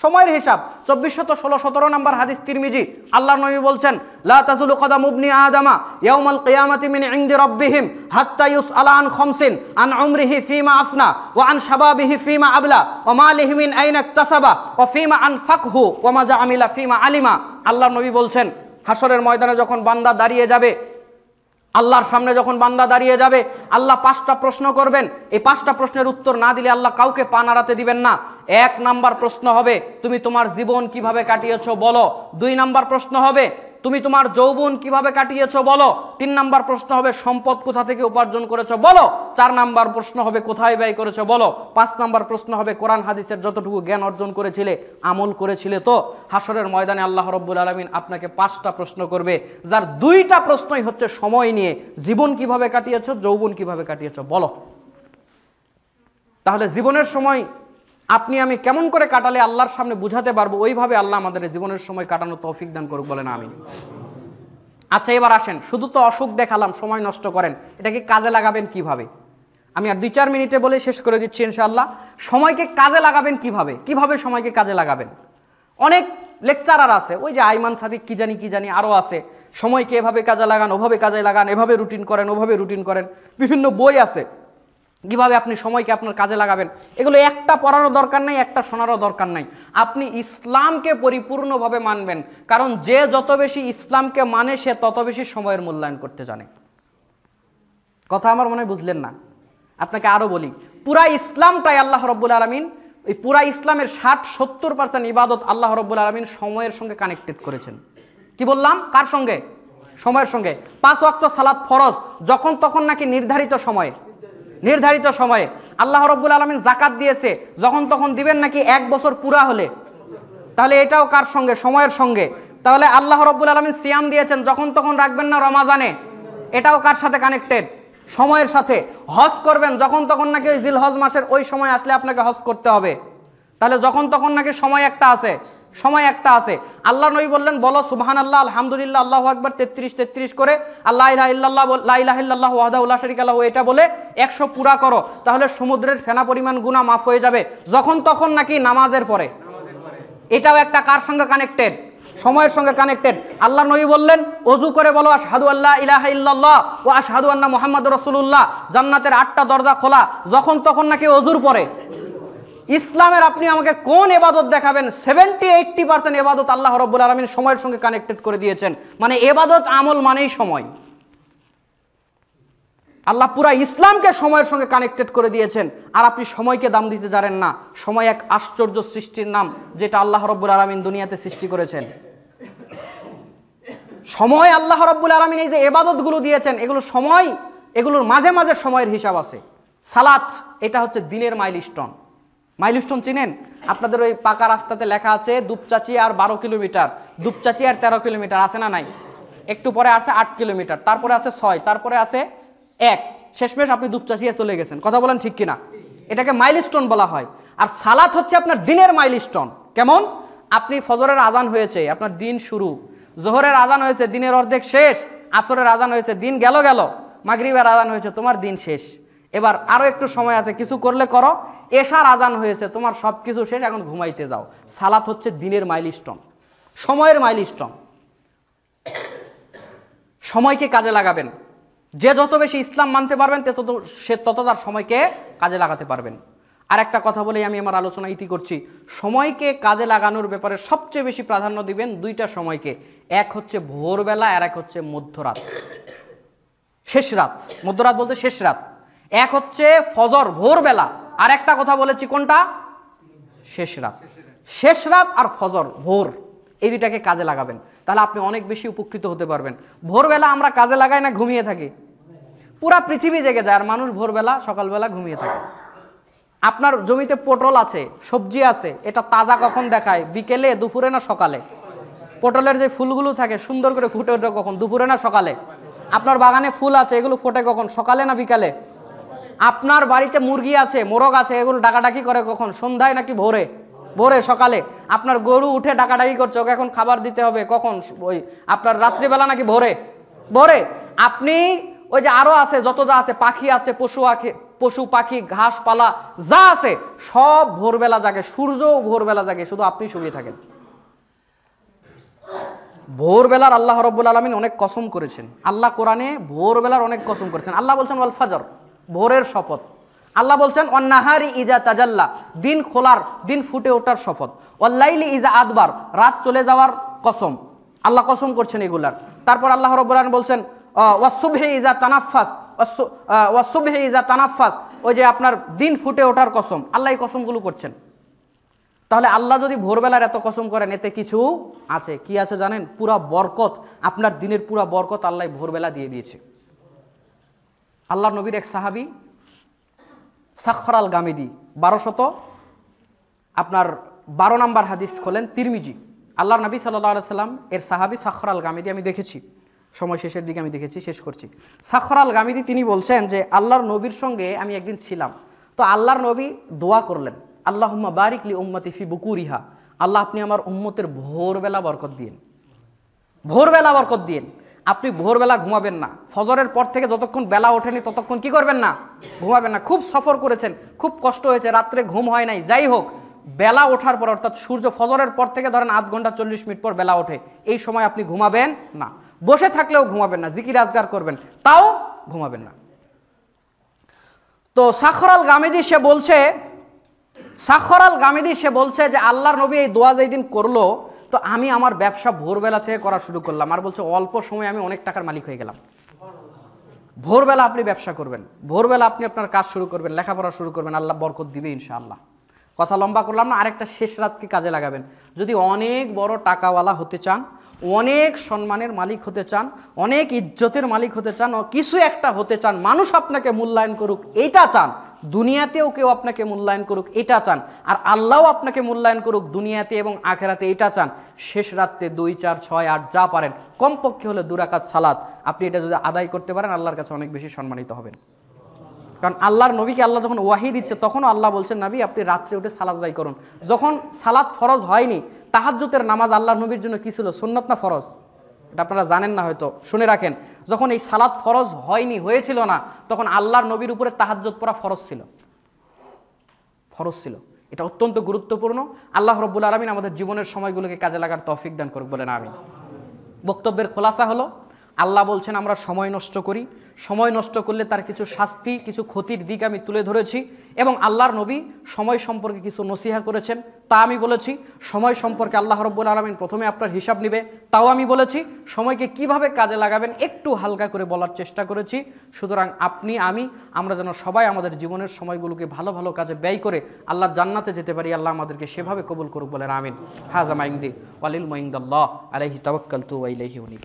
সময়ের হিসাব। 2416 নম্বর হাদিস তিরমিজি, আল্লাহর নবী বলছেন লা তাজুলু কদামু ইবনি আদামা ইয়াউমাল কিয়ামাতি মিন ইনদি রাব্বিহিম হাত্তা ইউসআলা আন খামসিন, আন উমরিহি ফীমা আফনা ওয়া আন শাবাবিহি ফীমা আবলা ওয়া মালিহি মিন আইনা ইকতাসাবা ওয়া ফীমা আনফাকহু ওয়া মা জাআমিলা ফীমা আলিমা। আল্লাহর নবী বলছেন হাসরের ময়দানে যখন বান্দা দাঁড়িয়ে যাবে, আল্লাহর সামনে যখন বান্দা দাঁড়িয়ে যাবে, আল্লাহ 5টা প্রশ্ন করবেন। এই 5টা প্রশ্নের উত্তর না দিলে আল্লাহ কাউকে পা নাড়াতে দিবেন না। 1 নাম্বার প্রশ্ন হবে তুমি তোমার জীবন কিভাবে কাটিয়েছো বলো। 2 নাম্বার প্রশ্ন হবে তুমি তোমার যৌবন কিভাবে কাটিয়েছো বলো। 3 নাম্বার প্রশ্ন হবে সম্পদ কোথা থেকে উপার্জন করেছো বলো। 4 নাম্বার প্রশ্ন হবে কোথায় ব্যয় করেছো বলো। 5 নাম্বার প্রশ্ন হবে কোরআন হাদিসের যতটুকু জ্ঞান অর্জন করেছিলে আমল করেছিলে তো। হাসরের ময়দানে আল্লাহ রাব্বুল আলামিন আপনাকে 5টা প্রশ্ন করবে, যার 2টা প্রশ্নই হচ্ছে সময় নিয়ে, জীবন কিভাবে কাটিয়েছো, যৌবন কিভাবে কাটিয়েছো বলো। তাহলে জীবনের সময় আপনি আমি কেমন করে কাটালে আল্লাহর সামনে বুঝাতে পারবো, ওইভাবে আল্লাহ আমাদের জীবনের সময় কাটানোর তৌফিক দান করুক, বলেন আমিন। আচ্ছা এবার আসেন, শুধু তো অসুখ দেখালাম, সময় নষ্ট করেন, এটাকে কাজে লাগাবেন কিভাবে? আমি আর 2-4 মিনিটে বলে শেষ করে দিচ্ছি ইনশাআল্লাহ। সময়কে কাজে লাগাবেন কিভাবে, কিভাবে সময়কে কাজে লাগাবেন? অনেক লেকচারার আছে, ওই যে আইমান সাদিক কি জানি আরও আছে, সময়কে এভাবে কাজে লাগান, ওভাবে কাজে লাগান, এভাবে রুটিন করেন, ওভাবে রুটিন করেন, বিভিন্ন বই আছে কিভাবে আপনি সময়কে আপনার কাজে লাগাবেন। এগুলো একটা পড়ারও দরকার নাই, একটা শোনারও দরকার নাই। আপনি ইসলামকে পরিপূর্ণভাবে মানবেন, কারণ যে যত বেশি ইসলামকে মানে সে তত বেশি সময়ের মূল্যায়ন করতে জানে। কথা আমার মনে হয় বুঝলেন না। আপনাকে আরও বলি, পুরা ইসলামটাই আল্লাহ রাব্বুল আলামিন, এই পুরা ইসলামের 60-70% ইবাদত আল্লাহ রাব্বুল আলামিন সময়ের সঙ্গে কানেক্টেড করেছেন। কি বললাম? কার সঙ্গে? সময়ের সঙ্গে। 5 ওয়াক্ত সালাত ফরজ, যখন তখন নাকি নির্ধারিত সময়ে, নির্ধারিত সময়ে। আল্লাহ রাব্বুল আলামিন যাকাত দিয়েছে, যখন তখন দিবেন নাকি 1 বছর পুরা হলে? তাহলে এটাও কার সঙ্গে? সময়ের সঙ্গে। তাহলে আল্লাহ রাব্বুল আলামিন সিয়াম দিয়েছেন, যখন তখন রাখবেন না রমাজানে? এটাও কার সাথে কানেক্টেড? সময়ের সাথে। হজ করবেন যখন তখন নাকি ওই জিলহজ মাসের ওই সময় আসলে আপনাকে হজ করতে হবে, তাহলে যখন তখন নাকি সময় একটা আছে, সময় একটা আছে। আল্লাহ নবী বললেন বলো সুবহানাল্লাহ আলহামদুলিল্লাহ আল্লাহু আকবার 33 করে, আল্লাহ ইলাহা ইল্লাল্লাহ লা ইলাহা ইল্লাল্লাহ ওয়াহদাহু লা শারীকা লাহু এটা বলে 100 পুরা করো, তাহলে সমুদ্রের ফেনা পরিমাণ গুনাহ মাফ হয়ে যাবে। যখন তখন নাকি নামাজের পরে। এটাও একটা কার সঙ্গে কানেক্টেড? সময়ের সঙ্গে কানেক্টেড। আল্লাহ নবী বললেন ওযু করে বলো আশহাদু আল্লা ইলাহা ইল্লাল্লাহ ওয়া আশহাদু আন্না মুহাম্মাদুর রাসূলুল্লাহ, জান্নাতের 8টা দরজা খোলা, যখন তখন নাকি ওযুর পরে। ইসলামের আপনি আমাকে কোন ইবাদত দেখাবেন? 70-80% ইবাদত আল্লাহ রাব্বুল আলামিন সময়ের সঙ্গে কানেক্টেড করে দিয়েছেন। মানে ইবাদত আমল মানেই সময়। আল্লাহ পুরা ইসলামকে সময়ের সঙ্গে কানেক্টেড করে দিয়েছেন, আর আপনি সময়কে দাম দিতে জানেন না। সময় এক আশ্চর্য সৃষ্টির নাম, যেটা আল্লাহ রাব্বুল আলামিন দুনিয়াতে সৃষ্টি করেছেন। সময় আল্লাহ রাব্বুল আলামিন এই যে ইবাদতগুলো দিয়েছেন, এগুলো সময়, এগুলোর মাঝে মাঝে সময়ের হিসাব আছে। সালাত এটা হচ্ছে দিনের মাইলস্টোন। মাইলস্টোন চিনেন? আপনাদের ওই পাকা রাস্তাতে লেখা আছে দুপচাচি আর 12 কিলোমিটার, দুপচাচি আর 13 কিলোমিটার, আছে না নাই? একটু পরে আছে 8 কিলোমিটার, তারপরে আছে 6, তারপরে আছে 1, শেষমেশ আপনি দুপচাচিয়ে চলে গেছেন। কথা বলেন ঠিক কিনা? এটাকে মাইলস্টোন বলা হয়। আর সালাত হচ্ছে আপনার দিনের মাইলস্টোন। কেমন? আপনি ফজরের আজান হয়েছে, আপনার দিন শুরু। জোহরের আজান হয়েছে, দিনের অর্ধেক শেষ। আসরের আজান হয়েছে, দিন গেল। মাগরিবের আজান হয়েছে, তোমার দিন শেষ। এবার আরো একটু সময় আছে, কিছু করলে করো। এশার আজান হয়েছে, তোমার সব কিছু শেষ, এখন ঘুমাইতে যাও। সালাত হচ্ছে দিনের মাইলস্টোন, সময়ের মাইলস্টোন। সময়কে কাজে লাগাবেন। যে যত বেশি ইসলাম মানতে পারবেন সে তত তার সময়কে কাজে লাগাতে পারবেন। আর একটা কথা বলেই আমি আমার আলোচনা ইতি করছি। সময়কে কাজে লাগানোর ব্যাপারে সবচেয়ে বেশি প্রাধান্য দিবেন দুইটা সময়কে। এক হচ্ছে ভোরবেলা, আর এক হচ্ছে মধ্যরাত, শেষ রাত। মধ্যরাত বলতে শেষ রাত। এক হচ্ছে ফজর, ভোরবেলা, আর একটা কথা বলেছি কোনটা? শেষ রাত। শেষ রাত আর ফজর, ভোর, এই দুইটাকে কাজে লাগাবেন, তাহলে আপনি অনেক বেশি উপকৃত হতে পারবেন। ভোরবেলা আমরা কাজে লাগাই না ঘুমিয়ে থাকি? পুরা পৃথিবী জেগে যায়, আর মানুষ ভোরবেলা সকালবেলা ঘুমিয়ে থাকে। আপনার জমিতে পটল আছে, সবজি আছে, এটা তাজা কখন দেখায়? বিকেলে, দুপুরে না সকালে? পটলের যে ফুলগুলো থাকে সুন্দর করে ফুটে ওঠে কখন? দুপুরে না সকালে? আপনার বাগানে ফুল আছে, এগুলো ফোটে কখন? সকালে না বিকালে? আপনার বাড়িতে মুরগি আছে, মোরগ আছে, এগুলো ডাকাডাকি করে কখন? সন্ধ্যায় নাকি ভোরে? ভোরে, সকালে। আপনার গরু উঠে ডাকাডাকি করছে, ওকে এখন খাবার দিতে হবে কখন? ওই আপনার রাত্রিবেলা নাকি ভোরে? ভোরে। আপনি ওই যে আরো আছে, যত যা আছে, পাখি আছে, পশু পাখি, ঘাসপালা যা আছে, সব ভোরবেলা জাগে। সূর্যও ভোরবেলা জাগে, শুধু আপনি শুয়ে থাকেন। ভোরবেলার আল্লাহ রাব্বুল আলামিন অনেক কসম করেছেন। আল্লাহ কোরআনে ভোরবেলার অনেক কসম করেছেন। আল্লাহ বলছেন ওয়াল ফাজর, ভোরের শপথ। আল্লাহ বলছেন ওয়ান নাহারি ইজা তাজাল্লা, দিন খোলার, দিন ফুটে ওঠার শপথ। ওয়াল লাইলি ইজা আদবার, রাত চলে যাওয়ার কসম। আল্লাহ কসম করছেন এগুলার। তারপর আল্লাহ রাব্বুল আলামিন বলছেন ওয়াসসুবহি ইজা তানাফাস, ওয়াসসুবহি ইজা তানাফাস, ওই যে আপনার দিন ফুটে ওঠার কসম। আল্লাহ এই কসমগুলো করছেন। তাহলে আল্লাহ যদি ভোরবেলার এত কসম করেন, এতে কিছু আছে। কি আছে জানেন? পুরা বরকত, আপনার দিনের পুরা বরকত আল্লাহ ভোরবেলা দিয়ে দিয়েছে। আল্লাহর নবীর এক সাহাবী সাখর আল গামিদি, 1212 নম্বর হাদিস খোলেন, তিরমিজি। আল্লাহর নবী সাল্লাল্লাহু আলাইহি সাল্লাম এর সাহাবী সাখর আল গামিদি, আমি দেখেছি, সময় শেষের দিকে আমি দেখেছি, শেষ করছি। সাখর আল গামিদি তিনি বলছেন যে আল্লাহর নবীর সঙ্গে আমি একদিন ছিলাম, তো আল্লাহর নবী দোয়া করলেন, আল্লাহুম্মা বারিক লি উম্মতি ফি বুকুরিহা, আল্লাহ আপনি আমার উম্মতের ভোরবেলা বরকত দিয়েন, ভোরবেলা বরকত দিয়েন। আপনি ভোরবেলা ঘুমাবেন না। ফজরের পর থেকে যতক্ষণ বেলা ওঠেনি ততক্ষণ কি করবেন না? ঘুমাবেন না। খুব সফর করেছেন, খুব কষ্ট হয়েছে, রাত্রে ঘুম হয় নাই, যাই হোক, বেলা ওঠার পর, অর্থাৎ সূর্য ফজরের পর থেকে ধরেন আধ ঘন্টা 40 মিনিট পর বেলা ওঠে, এই সময় আপনি ঘুমাবেন না। বসে থাকলেও ঘুমাবেন না, জিকির আজগার করবেন, তাও ঘুমাবেন না। তো সাখর আল গামিদি সে বলছে যে আল্লাহর নবী এই দোয়া যেই দিন করলো, তো আমি আমার ব্যবসা ভোরবেলা থেকে করা শুরু করলাম। আর বলছে অল্প সময় আমি অনেক টাকার মালিক হয়ে গেলাম। ভোরবেলা আপনি ব্যবসা করবেন, ভোরবেলা আপনি আপনার কাজ শুরু করবেন, লেখাপড়া শুরু করবেন, আল্লাহ বরকত দিবে ইনশাআল্লাহ। কথা লম্বা করলাম না, আরেকটা শেষ রাতকে কাজে লাগাবেন। যদি অনেক বড় টাকাওয়ালা হতে চান, অনেক সম্মানের মালিক হতে চান, অনেক ইজ্জতের মালিক হতে চান, কিছু একটা হতে চান, মানুষ আপনাকে মূল্যায়ন করুক, এইটা চান, দুনিয়াতেও কেউ আপনাকে মূল্যায়ন করুক এটা চান, আর আল্লাহও আপনাকে মূল্যায়ন করুক দুনিয়াতে এবং আখেরাতে এটা চান, শেষ রাত্রে 2, 4, 6, 8 যা পারেন কমপক্ষে হলে 2 রাকাত সালাত আপনি এটা যদি আদায় করতে পারেন আল্লাহর কাছে অনেক বেশি সম্মানিত হবেন। কারণ আল্লাহর নবীকে আল্লাহ যখন ওয়াহি দিচ্ছে তখনও আল্লাহ বলছেন নবী আপনি রাত্রে উঠে সালাত আদায় করুন। যখন সালাত ফরজ হয়নি, তাহাজ্জুদের নামাজ আল্লাহর নবীর জন্য কি ছিল, সুন্নাত না ফরজ? এটা আপনারা জানেন না, হয়তো শুনে রাখেন। যখন এই সালাত ফরজ হয়নি, হয়েছিল না, তখন আল্লাহর নবীর উপরে তাহাজ্জুদ পড়া ফরজ ছিল, ফরজ ছিল। এটা অত্যন্ত গুরুত্বপূর্ণ। আল্লাহ রাব্বুল আলামিন আমাদের জীবনের সময়গুলোকে কাজে লাগার তৌফিক দান করুক, বলেন আমিন। বক্তব্যের খোলাসা হলো, আল্লাহ বলছেন আমরা সময় নষ্ট করি, সময় নষ্ট করলে তার কিছু শাস্তি, কিছু ক্ষতির দিক আমি তুলে ধরেছি, এবং আল্লাহর নবী সময় সম্পর্কে কিছু নসিহা করেছেন তা আমি বলেছি। সময় সম্পর্কে আল্লাহ রাব্বুল আলামিন প্রথমে আপনার হিসাব নেবে তাও আমি বলেছি। সময়কে কিভাবে কাজে লাগাবেন একটু হালকা করে বলার চেষ্টা করেছি। সুতরাং আপনি আমরা যেন সবাই আমাদের জীবনের সময়গুলোকে ভালো ভালো কাজে ব্যয় করে আল্লাহর জান্নাতে যেতে পারি, আল্লাহ আমাদেরকে সেভাবে কবুল করুক, বলেন আমিন। হাযা মা ইনদি ওয়ালিল ইনদাল্লাহ আলাইহি তাওয়াক্কালতু ওয়া ইলাইহি উনীব।